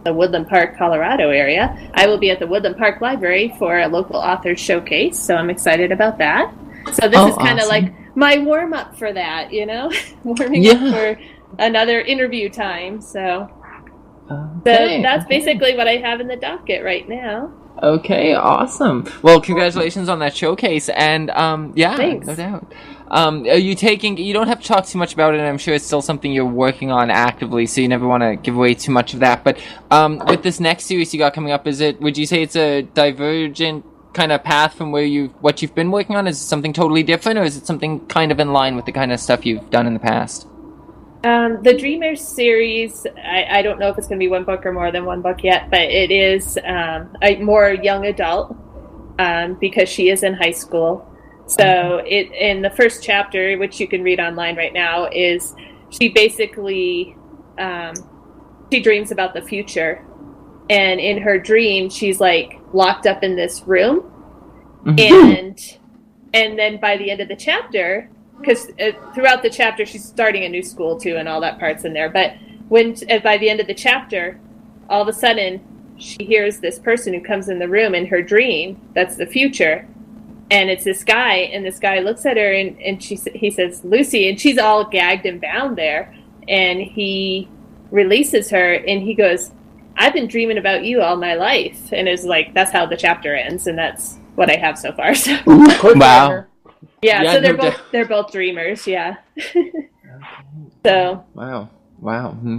the Woodland Park, Colorado area, I will be at the Woodland Park Library for a local author showcase, so I'm excited about that. So this is kind of like my warm-up for that, warming up for another interview time. So that's basically what I have in the docket right now. Okay, awesome. Well, congratulations on that showcase, and Thanks. No doubt. Are you taking? You don't have to talk too much about it. I'm sure it's still something you're working on actively, so you never want to give away too much of that. But with this next series you got coming up, would you say it's a divergent kind of path from what you've been working on? Is it something totally different, or is it something kind of in line with the kind of stuff you've done in the past? The Dreamers series, I don't know if it's going to be one book or more than one book yet, but it is a more young adult because she is in high school. So in the first chapter, which you can read online right now, is she basically she dreams about the future, and in her dream she's like locked up in this room, and then by the end of the chapter, because throughout the chapter she's starting a new school too and all that part's in there, but by the end of the chapter, all of a sudden she hears this person who comes in the room in her dream that's the future, and it's this guy, and this guy looks at her and he says Lucy, and she's all gagged and bound there, and he releases her and he goes, I've been dreaming about you all my life, and it's like that's how the chapter ends, and that's what I have so far. So. Wow. Yeah, so they're both dreamers, yeah. So Wow.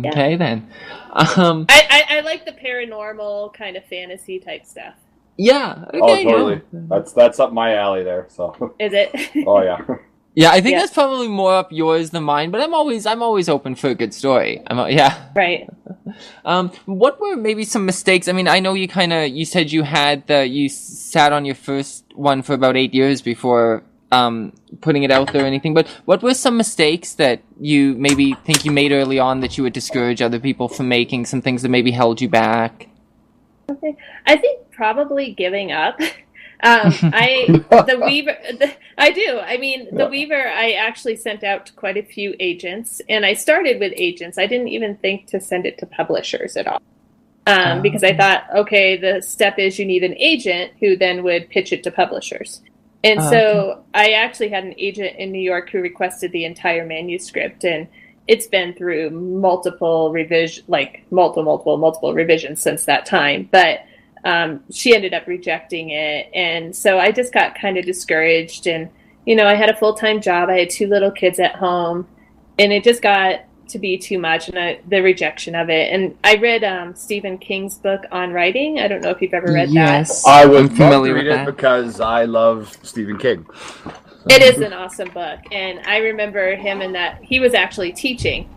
Okay, then. I like the paranormal kind of fantasy type stuff. Yeah. Okay, oh, totally. Yeah. That's up my alley there. So. Is it? Oh yeah. Yeah, I think that's probably more up yours than mine, but I'm always open for a good story. Right. What were maybe some mistakes? I mean, I know you said you sat on your first one for about 8 years before putting it out there or anything, but what were some mistakes that you maybe think you made early on that you would discourage other people from making, some things that maybe held you back? Okay. I think probably giving up. The Weaver I actually sent out to quite a few agents, and I started with agents. I didn't even think to send it to publishers at all. Because I thought, okay, the step is you need an agent who then would pitch it to publishers. And so I actually had an agent in New York who requested the entire manuscript, and it's been through multiple revisions since that time. But she ended up rejecting it. And so I just got kind of discouraged. And, I had a full-time job. I had 2 little kids at home, and it just got to be too much, and the rejection of it. And I read Stephen King's book on writing. I don't know if you've ever read that. I would familiar with it because I love Stephen King. It is an awesome book, and I remember him in that he was actually teaching,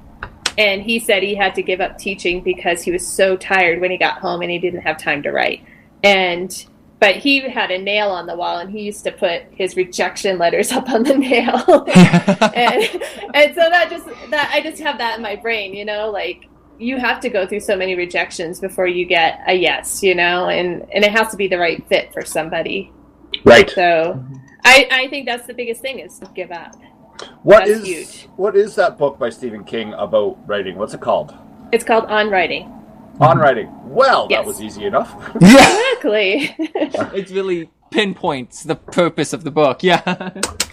and he said he had to give up teaching because he was so tired when he got home and he didn't have time to write. But he had a nail on the wall, and he used to put his rejection letters up on the nail. and so I just have that in my brain, like you have to go through so many rejections before you get a yes, and it has to be the right fit for somebody. Right. So I think that's the biggest thing is to give up. What is that book by Stephen King about writing? What's it called? It's called On Writing. On Writing. Well, yes. That was easy enough. Exactly. It really pinpoints the purpose of the book. Yeah.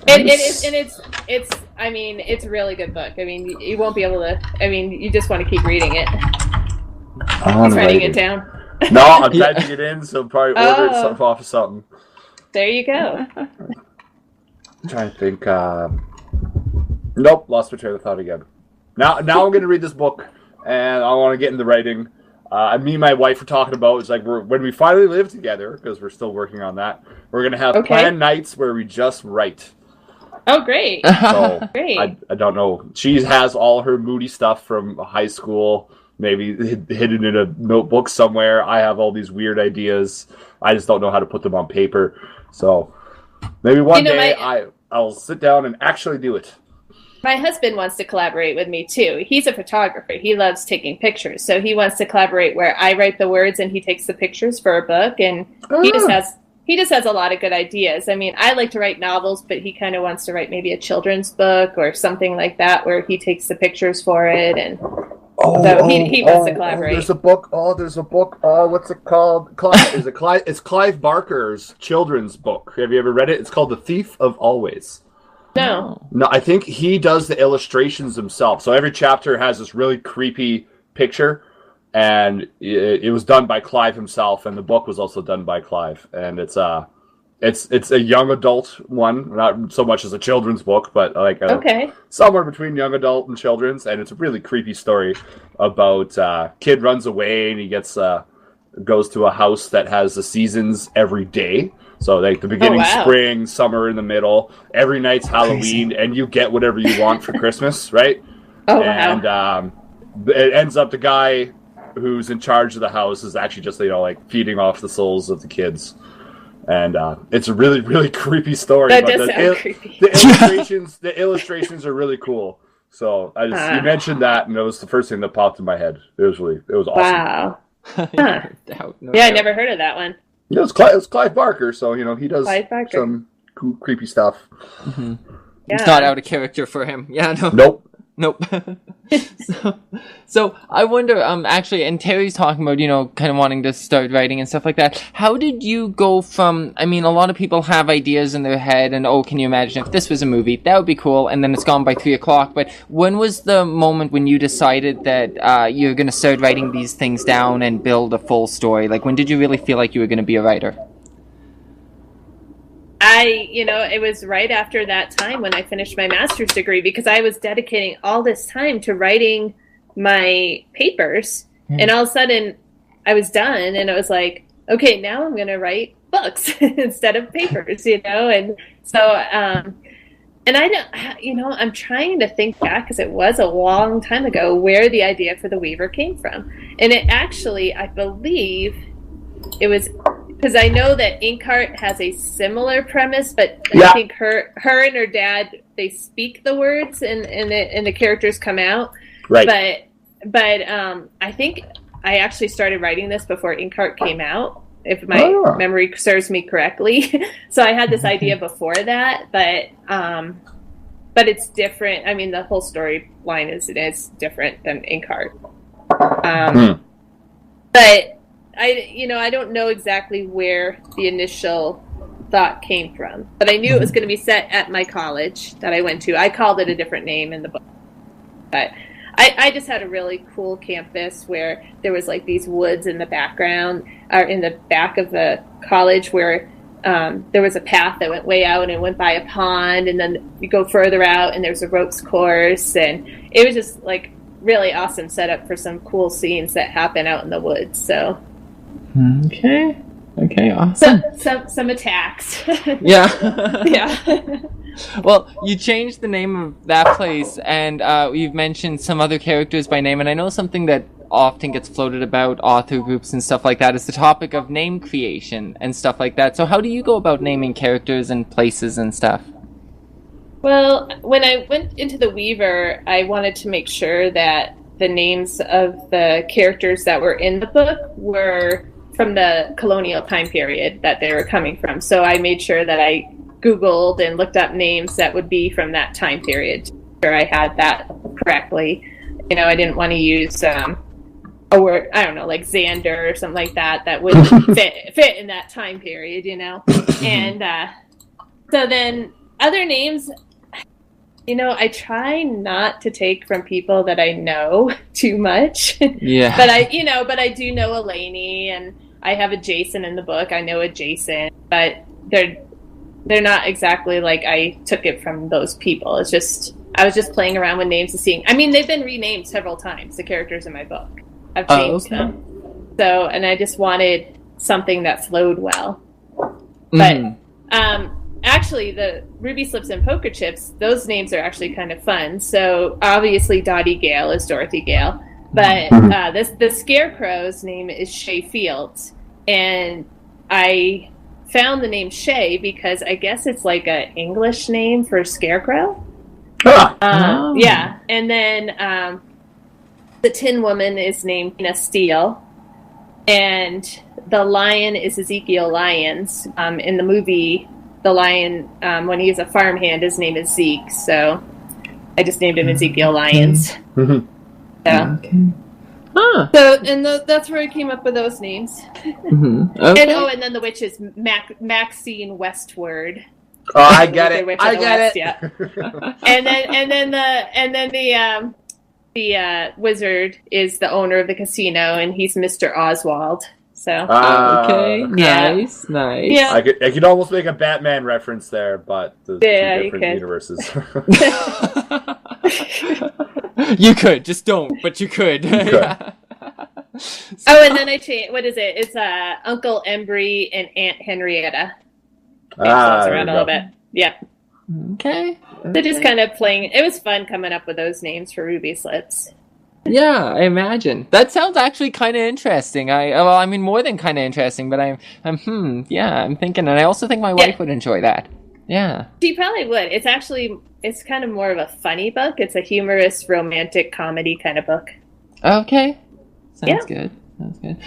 It is, and it's a really good book. I mean, you won't be able to. I mean, you just want to keep reading it. He's writing it down. No, I'm typing it in, so probably ordered something off of something. There you go. I'm trying to think. Nope, lost my train of thought again. Now I'm going to read this book, and I want to get into writing. Me and my wife were talking about, it's like when we finally live together, because we're still working on that, we're going to have planned nights where we just write. Oh, great. So great. I don't know. She has all her moody stuff from high school, maybe hidden in a notebook somewhere. I have all these weird ideas. I just don't know how to put them on paper. So maybe one day I'll sit down and actually do it. My husband wants to collaborate with me, too. He's a photographer. He loves taking pictures. So he wants to collaborate where I write the words and he takes the pictures for a book. And he just has a lot of good ideas. I mean, I like to write novels, but he kind of wants to write maybe a children's book or something like that where he takes the pictures for it. And he wants to collaborate. There's a book. What's it called? It's Clive Barker's children's book. Have you ever read it? It's called The Thief of Always. No, I think he does the illustrations himself. So every chapter has this really creepy picture, and it was done by Clive himself, and the book was also done by Clive. And it's It's a young adult one, not so much as a children's book, but like Okay. somewhere between young adult and children's, and it's a really creepy story about kid runs away and he goes to a house that has the seasons every day. So like the beginning, spring, summer in the middle, every night's Halloween, and you get whatever you want for Christmas, right? Oh, and it ends up the guy who's in charge of the house is actually just like feeding off the souls of the kids. And it's a really, really creepy story. That does sound creepy. The illustrations are really cool. So you mentioned that, and it was the first thing that popped in my head. It was awesome. Wow. Huh. I never heard of that one. Yeah, it's Clive Barker, so he does some cool, creepy stuff. Mm-hmm. Yeah. It's not out of character for him. Yeah, no. Nope. So I wonder, actually, and Terry's talking about, kind of wanting to start writing and stuff like that. How did you go from, a lot of people have ideas in their head and, can you imagine if this was a movie? That would be cool. And then it's gone by 3:00. But when was the moment when you decided that you're going to start writing these things down and build a full story? Like, when did you really feel like you were going to be a writer? It was right after that time when I finished my master's degree, because I was dedicating all this time to writing my papers. Mm. And all of a sudden I was done and I was like, okay, now I'm going to write books instead of papers, And so, and I don't, I'm trying to think back, because it was a long time ago, where the idea for the Weaver came from. And it actually, I believe it was, because I know that Inkheart has a similar premise, but I think her and her dad, they speak the words and the characters come out. Right. But I think I actually started writing this before Inkheart came out, if my memory serves me correctly. So I had this idea before that, but it's different. The whole storyline is different than Inkheart. But I don't know exactly where the initial thought came from, but I knew it was going to be set at my college that I went to. I called it a different name in the book, but I just had a really cool campus where there was like these woods in the background, or in the back of the college, where there was a path that went way out and went by a pond, and then you go further out and there's a ropes course, and it was just like really awesome setup for some cool scenes that happen out in the woods. So. Okay, awesome. Some attacks. Yeah. Yeah. Well, you changed the name of that place, and you've mentioned some other characters by name, and I know something that often gets floated about author groups and stuff like that is the topic of name creation and stuff like that. So how do you go about naming characters and places and stuff? Well, when I went into the Weaver, I wanted to make sure that the names of the characters that were in the book were from the colonial time period that they were coming from. So I made sure that I Googled and looked up names that would be from that time period to make sure I had that correctly. I didn't want to use a word, I don't know, like Xander or something like that would fit in that time period, And so then other names, I try not to take from people that I know too much. Yeah. But I do know Eleni, and I have a Jason in the book. I know a Jason, but they're not exactly like I took it from those people. It's just, I was just playing around with names and seeing. They've been renamed several times, the characters in my book. I've changed them. So, and I just wanted something that flowed well. But, actually, the Ruby Slips and Poker Chips, those names are actually kind of fun. So, obviously, Dottie Gale is Dorothy Gale. But the Scarecrow's name is Shay Fields. And I found the name Shay because I guess it's like an English name for Scarecrow. Yeah. And then the Tin Woman is named Tina Steele. And the lion is Ezekiel Lyons. In the movie, the lion, when he's a farmhand, his name is Zeke. So I just named him Ezekiel Lyons. Yeah. Okay. Huh. So, and that's where I came up with those names. Okay. And then the witch is Maxine Westward. Oh, I get it. I get it. Yeah. and then the wizard is the owner of the casino, and he's Mr. Oswald. So Okay, yeah. nice. Yeah. I could almost make a Batman reference there, but the Yeah, two you different could. universes. You could, just don't, but you could. You could. Yeah. Oh, and then I changed. What is it? It's Uncle Embry and Aunt Henrietta. Those there around we a little go. bit. Yeah. Okay. They're just kind of playing. It was fun coming up with those names for Ruby Slips. Yeah, I imagine. That sounds actually kind of interesting. Well, I mean, more than kind of interesting, but I'm thinking, and I also think my wife would enjoy that. Yeah. She probably would. It's kind of more of a funny book. It's a humorous, romantic comedy kind of book. Okay. Sounds Yeah. good. Sounds good.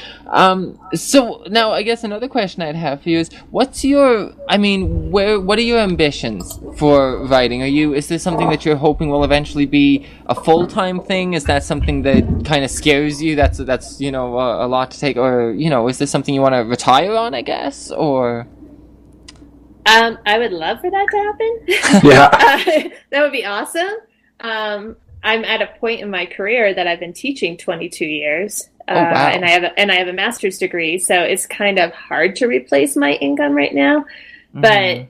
So now I guess another question I'd have for you is, what are your ambitions for writing? Is this something that you're hoping will eventually be a full-time thing? Is that something that kind of scares you? That's a lot to take, or is this something you want to retire on, I guess, or? I would love for that to happen. Yeah. That would be awesome. I'm at a point in my career that I've been teaching 22 years. Oh, wow. And I have a master's degree, so it's kind of hard to replace my income right now. But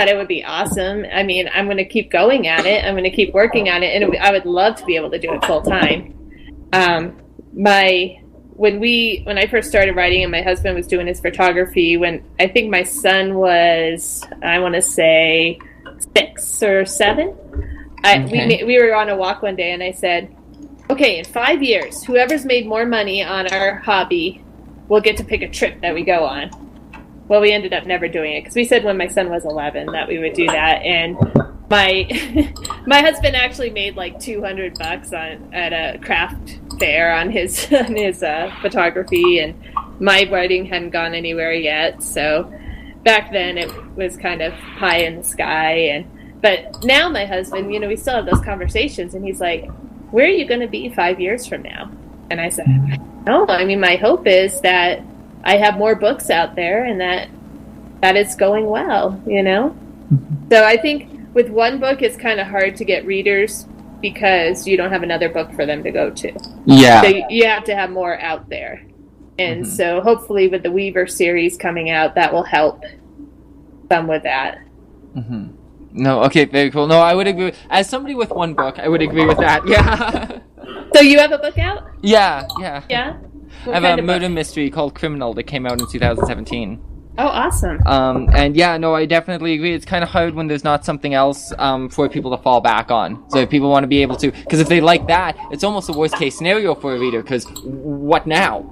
it would be awesome. I mean, I'm going to keep going at it. I'm going to keep working at it, and I would love to be able to do it full time. When I first started writing, and my husband was doing his photography, when I think my son was, I want to say 6 or 7. We were on a walk one day, and I said, okay, in 5 years, whoever's made more money on our hobby will get to pick a trip that we go on. Well, we ended up never doing it, because we said when my son was 11 that we would do that. And my husband actually made like $200 at a craft fair on his photography, and my wedding hadn't gone anywhere yet. So back then it was kind of pie in the sky. But now my husband, we still have those conversations, and he's like, where are you going to be 5 years from now? And I said, no, I mean, my hope is that I have more books out there, and that it's going well, So I think with one book, it's kind of hard to get readers because you don't have another book for them to go to. Yeah. So you have to have more out there. And so hopefully with the Weaver series coming out, that will help some with that. Mm-hmm. No, okay, very cool. No, I would agree. As somebody with one book, I would agree with that. Yeah. So you have a book out? Yeah. Yeah? I have a murder mystery called Criminal that came out in 2017. Oh, awesome. And yeah, no, I definitely agree. It's kind of hard when there's not something else for people to fall back on. So if people want to be able to, because if they like that, it's almost the worst case scenario for a reader, because what now?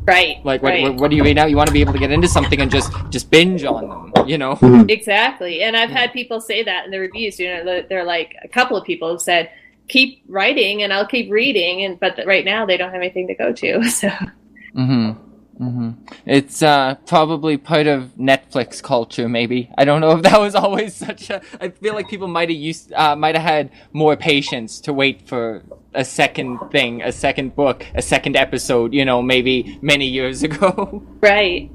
Right. Like, right. What do you read now? You want to be able to get into something and just binge on them, Exactly. And I've had people say that in the reviews. They're like, a couple of people have said, keep writing and I'll keep reading. But right now they don't have anything to go to. So. It's probably part of Netflix culture, maybe. I don't know if that was always such a... I feel like people might have had more patience to wait for a second thing, a second book, a second episode, maybe many years ago. Right.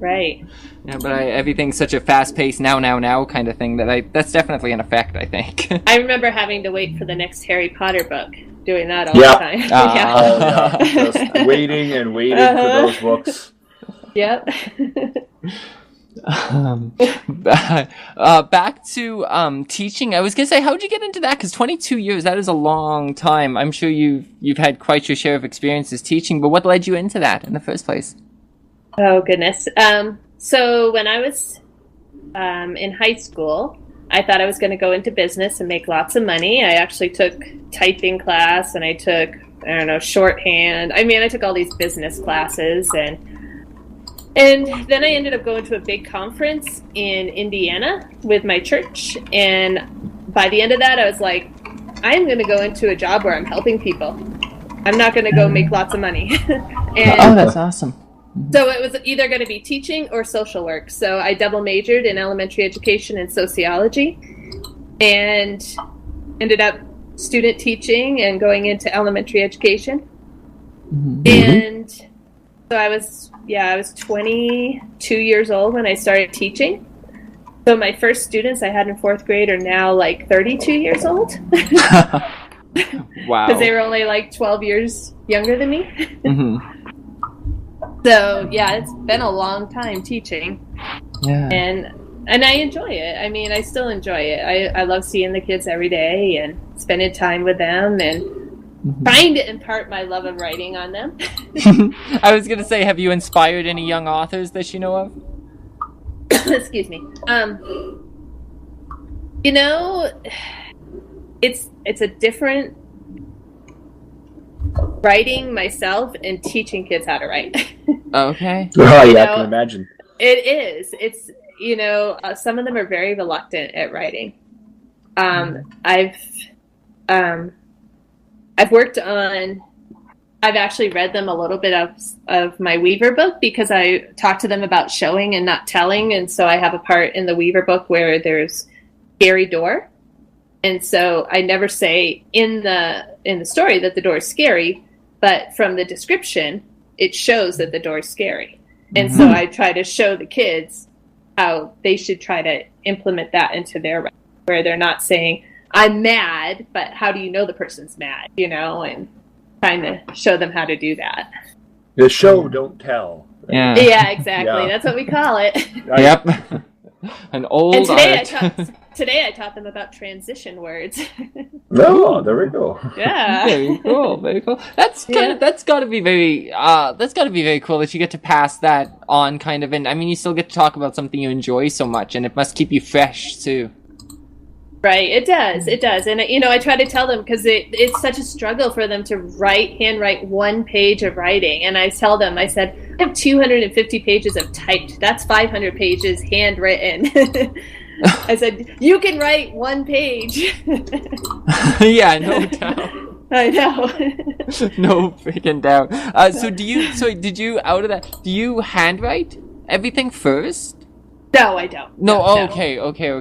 Yeah, but everything's such a fast-paced now kind of thing that's definitely an effect, I think. I remember having to wait for the next Harry Potter book, doing that all the time. Just waiting and waiting for those books. Yep. Back to teaching. I was gonna say, how'd you get into that? Because 22 years, that is a long time. I'm sure you've had quite your share of experiences teaching, but what led you into that in the first place? Oh, goodness. So when I was in high school, I thought I was going to go into business and make lots of money. I actually took typing class, and I took, shorthand. I mean, I took all these business classes, and then I ended up going to a big conference in Indiana with my church. And by the end of that, I was like, I'm going to go into a job where I'm helping people. I'm not going to go make lots of money. That's awesome. So it was either going to be teaching or social work. So I double majored in elementary education and sociology, and ended up student teaching and going into elementary education. And so I was 22 yeyears old when I started teaching. So my first students I had in 4th grade are now like 32 years old. Wow. Because they were only like 12 years younger than me. So yeah, it's been a long time teaching. Yeah. And I enjoy it. I mean, I still enjoy it. I love seeing the kids every day and spending time with them and trying to impart my love of writing on them. I was going to say, have you inspired any young authors that you know of? Excuse me. You know, it's a different writing myself and teaching kids how to write. Okay. Oh, yeah, I can imagine. It is. It's, you know, some of them are very reluctant at writing. I've worked on, I've actually read them a little bit of my Weaver book because I talked to them about showing and not telling. And so I have a part in the Weaver book where there's scary door. And so I never say in the story that the door is scary, but from the description, it shows that the door is scary. And so I try to show the kids how they should try to implement that into their writing, where they're not saying, I'm mad, but how do you know the person's mad, you know, and trying to show them how to do that. The show, don't tell. Yeah. Yeah, exactly. Yeah. That's what we call it. Yep. An old And art. today I taught them about transition words. Oh, there we go. Yeah. Very cool. Very cool. That's got to be very cool that you get to pass that on, kind of. And I mean, you still get to talk about something you enjoy so much, and it must keep you fresh too. Right, it does. And, you know, I try to tell them because it's such a struggle for them to handwrite one page of writing. And I tell them, I said, I have 250 pages of typed. That's 500 pages handwritten. I said, you can write one page. Yeah, no doubt. I know. No freaking doubt. Did you, out of that, do you handwrite everything first? No, I don't. No, No. okay.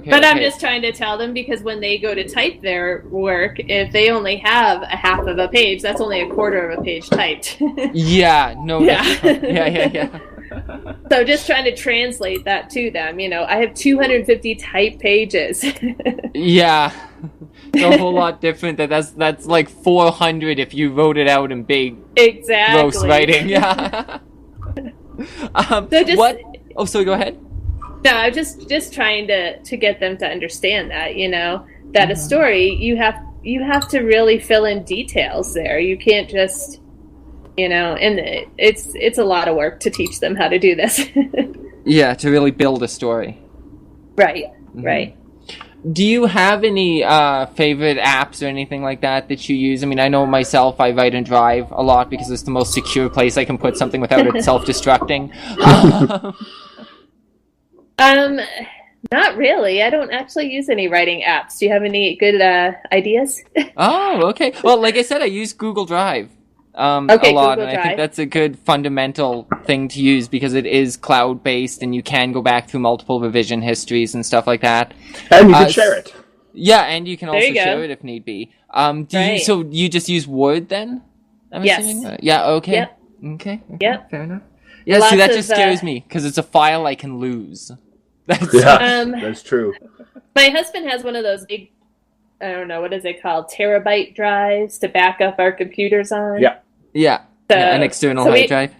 But I'm just trying to tell them because when they go to type their work, if they only have a half of a page, that's only a quarter of a page typed. Yeah, no. Yeah. Yeah. So just trying to translate that to them. You know, I have 250 typed pages. Yeah. It's a whole lot different. That's like 400 if you wrote it out in big Exactly. gross writing. Yeah. What? Oh, so go ahead. No, I'm just trying to get them to understand that, you know, that a story you have to really fill in details there. You can't just, you know, and it's a lot of work to teach them how to do this. Yeah, to really build a story. Right. Right. Do you have any favorite apps or anything like that you use? I mean, I know myself, I write and drive a lot because it's the most secure place I can put something without it self-destructing. Not really. I don't actually use any writing apps. Do you have any good ideas? Oh, okay. Well, like I said, I use Google Drive a lot, Google and I think Drive. that's a good fundamental thing to use because it is cloud-based and you can go back through multiple revision histories and stuff like that. And you can share it. Yeah, and you can also you go. share it if need be. Right. So you just use Word then? Yes. Assuming? Yeah, okay. Yep. Okay, Yep. fair enough. Yeah, Lots see, that of, just scares me because it's a file I can lose. That's Yeah, that's true. My husband has one of those big, I don't know, what is it called? Terabyte drives to back up our computers on. Yeah. Yeah, So- an external so hard we- drive.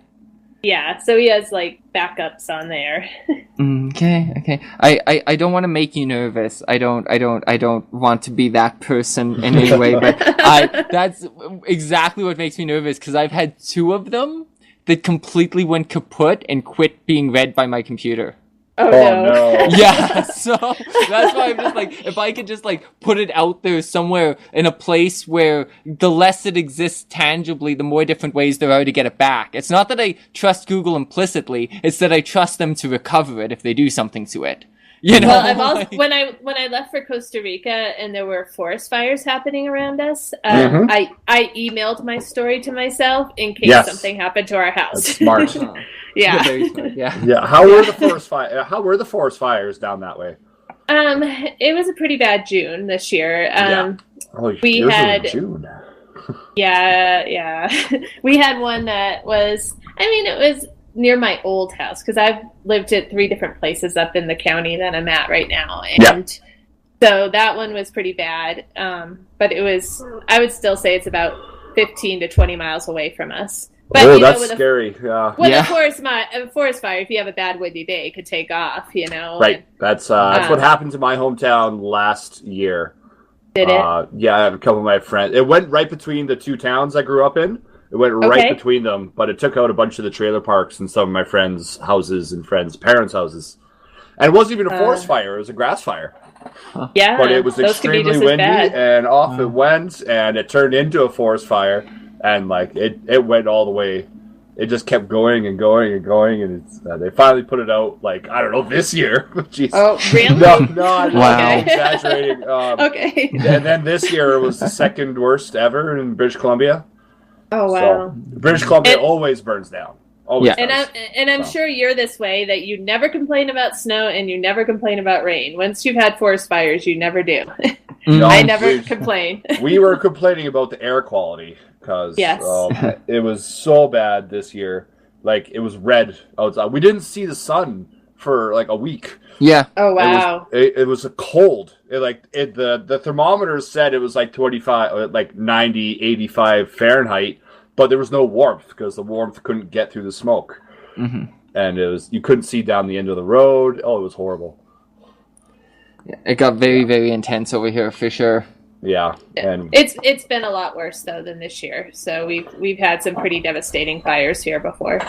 Yeah, so he has like backups on there. Okay. I don't want to make you nervous. I don't want to be that person in any way, but that's exactly what makes me nervous because I've had 2 of them that completely went kaput and quit being read by my computer. Oh, no. Yeah, so that's why I'm just like, if I could just like put it out there somewhere in a place where the less it exists tangibly, the more different ways there are to get it back. It's not that I trust Google implicitly, it's that I trust them to recover it if they do something to it. You know, Well, I've also, like- when I left for Costa Rica and there were forest fires happening around us, I emailed my story to myself in case Yes. something happened to our house. That's smart. Yeah. very smart, yeah. Yeah. How were the forest fires down that way? It was a pretty bad June this year. We yours was had- in June. Yeah. We had one that was, it was near my old house because I've lived at 3 different places up in the county that I'm at right now. And so that one was pretty bad. But I would still say it's about 15 to 20 miles away from us. But, that's scary. Yeah. With a forest fire, if you have a bad windy day, it could take off, Right. And, that's what happened to my hometown last year. Did it? Yeah, I have a couple of my friends. It went right between the two towns I grew up in. It went right between them, but it took out a bunch of the trailer parks and some of my friends' houses and friends' parents' houses. And it wasn't even a forest fire; it was a grass fire. Yeah, but it was extremely windy, and off it went, and it turned into a forest fire, and like it went all the way. It just kept going and going and going, and they finally put it out. Like, I don't know, this year. Jeez. Oh, really? No, I'm exaggerating. Okay. And then this year it was the second worst ever in British Columbia. Oh wow! So, British Columbia always burns down. Always. Yeah. And I'm sure you're this way, that you never complain about snow and you never complain about rain. Once you've had forest fires, you never do. No, I never complain. We were complaining about the air quality because it was so bad this year. Like, it was red outside. We didn't see the sun for like a week. Yeah. Oh wow. It was a cold. The thermometers said it was like 25, like 90, 85 Fahrenheit. But there was no warmth because the warmth couldn't get through the smoke, and you couldn't see down the end of the road. Oh, it was horrible. Yeah, it got very, very intense over here for sure. Yeah, and it's been a lot worse though than this year. So we've had some pretty devastating fires here before.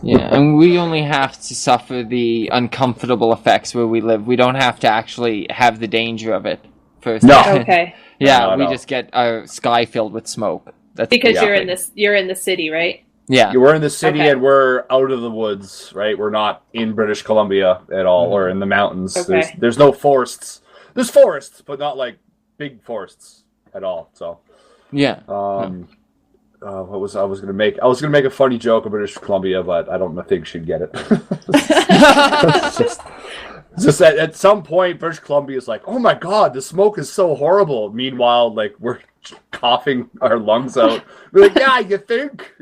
Yeah, and we only have to suffer the uncomfortable effects where we live. We don't have to actually have the danger of it first. No. Okay. Yeah, we just get our sky filled with smoke. That's because you're in the city, right? Yeah. We're in the city and we're out of the woods, right? We're not in British Columbia at all, or in the mountains. Okay. There's no forests. There's forests, but not like big forests at all. So yeah. What was I was gonna make? I was gonna make a funny joke of British Columbia, but I don't think she'd get it. It's just that at some point, British Columbia is like, "Oh my God, the smoke is so horrible." Meanwhile, like, we're coughing our lungs out. We're like, "Yeah, you think?"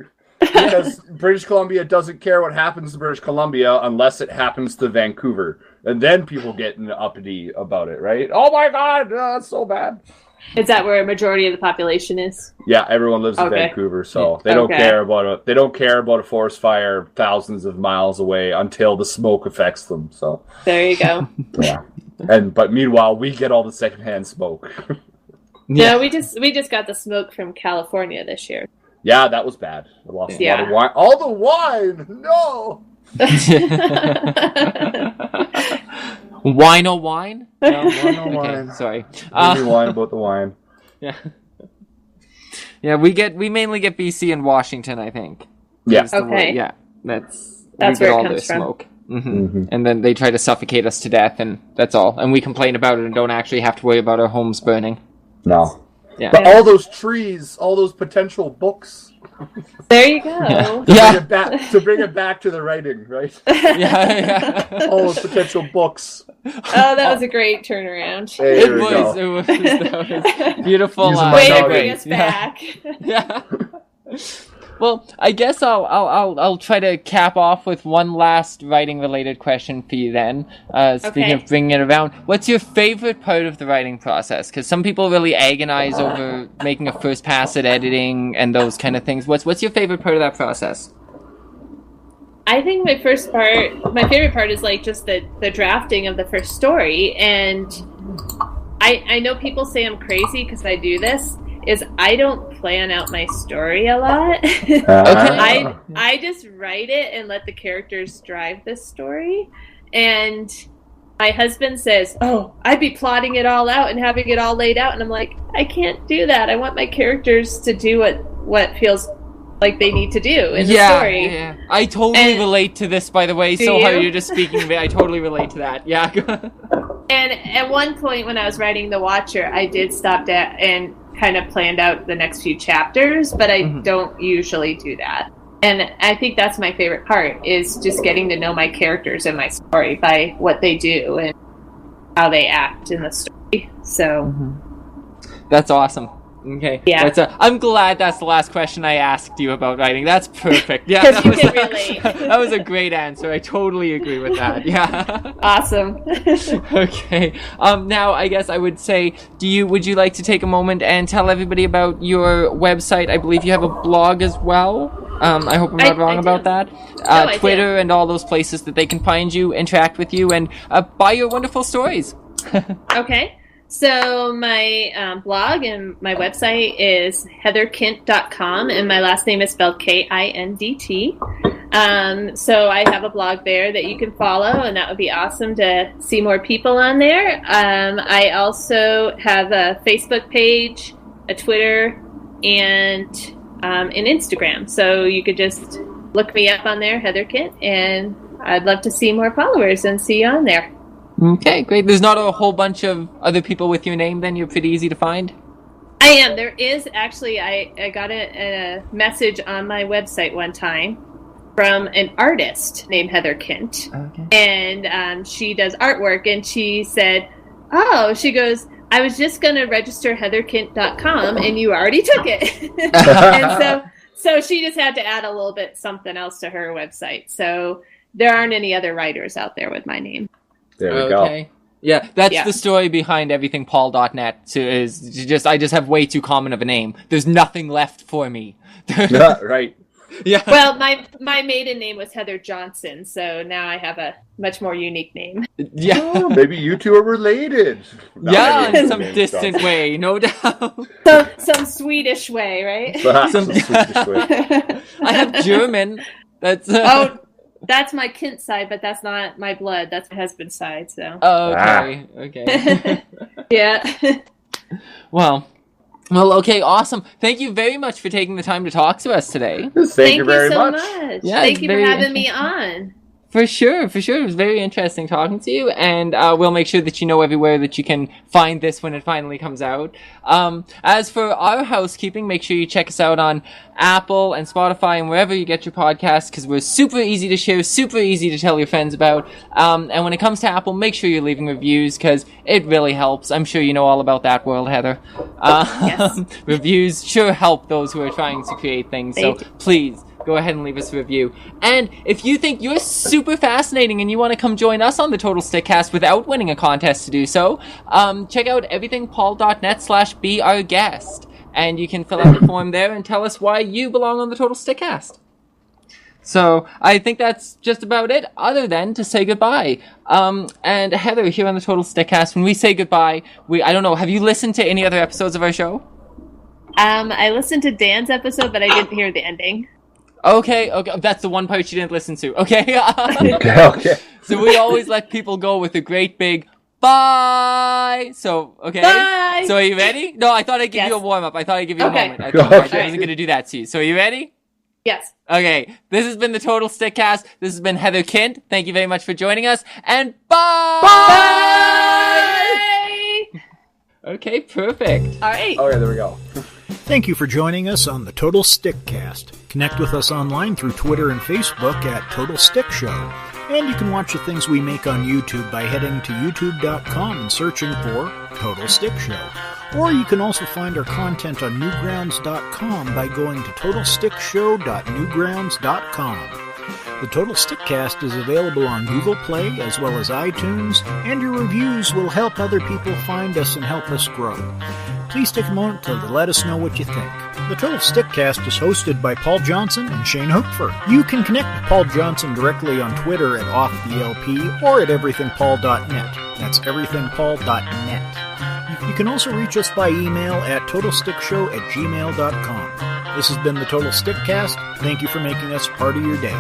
Because British Columbia doesn't care what happens to British Columbia unless it happens to Vancouver, and then people get uppity about it, right? Oh my God, that's so bad. Is that where a majority of the population is? Yeah, everyone lives in Vancouver, so they don't care about a forest fire thousands of miles away until the smoke affects them. So there you go. Yeah, but meanwhile, we get all the secondhand smoke. No, we just got the smoke from California this year. Yeah, that was bad. I lost a lot of wine. All the wine, no. Wine or wine? No, wine. Sorry. Maybe wine about the wine. Yeah. Yeah, we mainly get BC and Washington, I think. Yeah. Okay. That's where it all comes from. Smoke. And then they try to suffocate us to death, and that's all. And we complain about it and don't actually have to worry about our homes burning. No. Yeah. But all those trees, all those potential books. There you go. To bring it back to the writing, right? Yeah. All those potential books. Oh, that was a great turnaround. Hey, It was beautiful. Way to bring us back. Yeah. Well, I guess I'll try to cap off with one last writing related question for you then. Speaking of bringing it around, what's your favorite part of the writing process? Because some people really agonize over making a first pass at editing and those kind of things. What's your favorite part of that process? I think my favorite part is like just the drafting of the first story. And I know people say I'm crazy because I do this. Is I don't plan out my story a lot. I just write it and let the characters drive the story. And my husband says, "Oh, I'd be plotting it all out and having it all laid out." And I'm like, I can't do that. I want my characters to do what feels like they need to do in the story. Yeah. I totally relate to this, by the way. So how you're just speaking of it, I totally relate to that. Yeah. And at one point when I was writing The Watcher, I did stop that and kind of planned out the next few chapters, but I don't usually do that. And I think that's my favorite part, is just getting to know my characters and my story by what they do and how they act in the story. So that's awesome. Okay. Yeah. I'm glad that's the last question I asked you about writing. That's perfect. Yeah, Because you can relate. that was a great answer. I totally agree with that. Yeah. Awesome. Okay. Now, I guess I would say, would you like to take a moment and tell everybody about your website? I believe you have a blog as well. I hope I'm not wrong about that. I Twitter and all those places that they can find you, interact with you, and buy your wonderful stories. Okay. So my blog and my website is heatherkindt.com, and my last name is spelled Kindt. So I have a blog there that you can follow, and that would be awesome to see more people on there. I also have a Facebook page, a Twitter, and an Instagram. So you could just look me up on there, Heather Kindt, and I'd love to see more followers and see you on there. Okay, great. There's not a whole bunch of other people with your name, then? You're pretty easy to find? I am. There is actually, I got a message on my website one time from an artist named Heather Kindt. Okay. And she does artwork, and she said, she goes, I was just going to register heatherkindt.com, and you already took it. And so she just had to add a little bit something else to her website. So there aren't any other writers out there with my name. There we go. Yeah, that's the story behind everythingpaul.net. I just have way too common of a name. There's nothing left for me. Yeah, right. Yeah. Well, my maiden name was Heather Johnson, so now I have a much more unique name. Yeah. Oh, maybe you two are related. In some distant way, no doubt. Some Swedish way, right? Some Swedish way. I have German. That's that's my Kindt side, but that's not my blood. That's my husband's side. So. Oh, okay. Okay. Yeah. Well, okay, awesome. Thank you very much for taking the time to talk to us today. Thank you very so much. Yeah, thank you for having me on. For sure. It was very interesting talking to you, and we'll make sure that you know everywhere that you can find this when it finally comes out. As for our housekeeping, make sure you check us out on Apple and Spotify and wherever you get your podcasts, because we're super easy to share, super easy to tell your friends about. And when it comes to Apple, make sure you're leaving reviews, because it really helps. I'm sure you know all about that world, Heather. Yes. Reviews sure help those who are trying to create things, so please go ahead and leave us a review. And if you think you're super fascinating and you want to come join us on the Total Stickcast without winning a contest to do so, check out everythingpaul.net/be our guest. And you can fill out the form there and tell us why you belong on the Total Stickcast. So I think that's just about it, other than to say goodbye. And Heather, here on the Total Stickcast, when we say goodbye, I don't know, have you listened to any other episodes of our show? I listened to Dan's episode, but I didn't hear the ending. Okay, that's the one part you didn't listen to. Okay. Okay. So we always let people go with a great big bye. So, okay. Bye. So are you ready? No, I thought I'd give you a warm up. I thought I'd give you a moment. I wasn't going to do that to you. So are you ready? Yes. Okay. This has been the Total Stickcast. This has been Heather Kindt. Thank you very much for joining us. And bye. Bye. Okay, perfect. All right. Okay, there we go. Thank you for joining us on the Total Stickcast. Connect with us online through Twitter and Facebook at Total Stick Show. And you can watch the things we make on YouTube by heading to youtube.com and searching for Total Stick Show. Or you can also find our content on newgrounds.com by going to totalstickshow.newgrounds.com. The Total Stickcast is available on Google Play as well as iTunes, and your reviews will help other people find us and help us grow. Please take a moment to let us know what you think. The Total Stickcast is hosted by Paul Johnson and Shane Hookfer. You can connect with Paul Johnson directly on Twitter at OffTheLP or at everythingpaul.net. That's everythingpaul.net. You can also reach us by email at totalstickshow@gmail.com. This has been the Total Stickcast. Thank you for making us part of your day.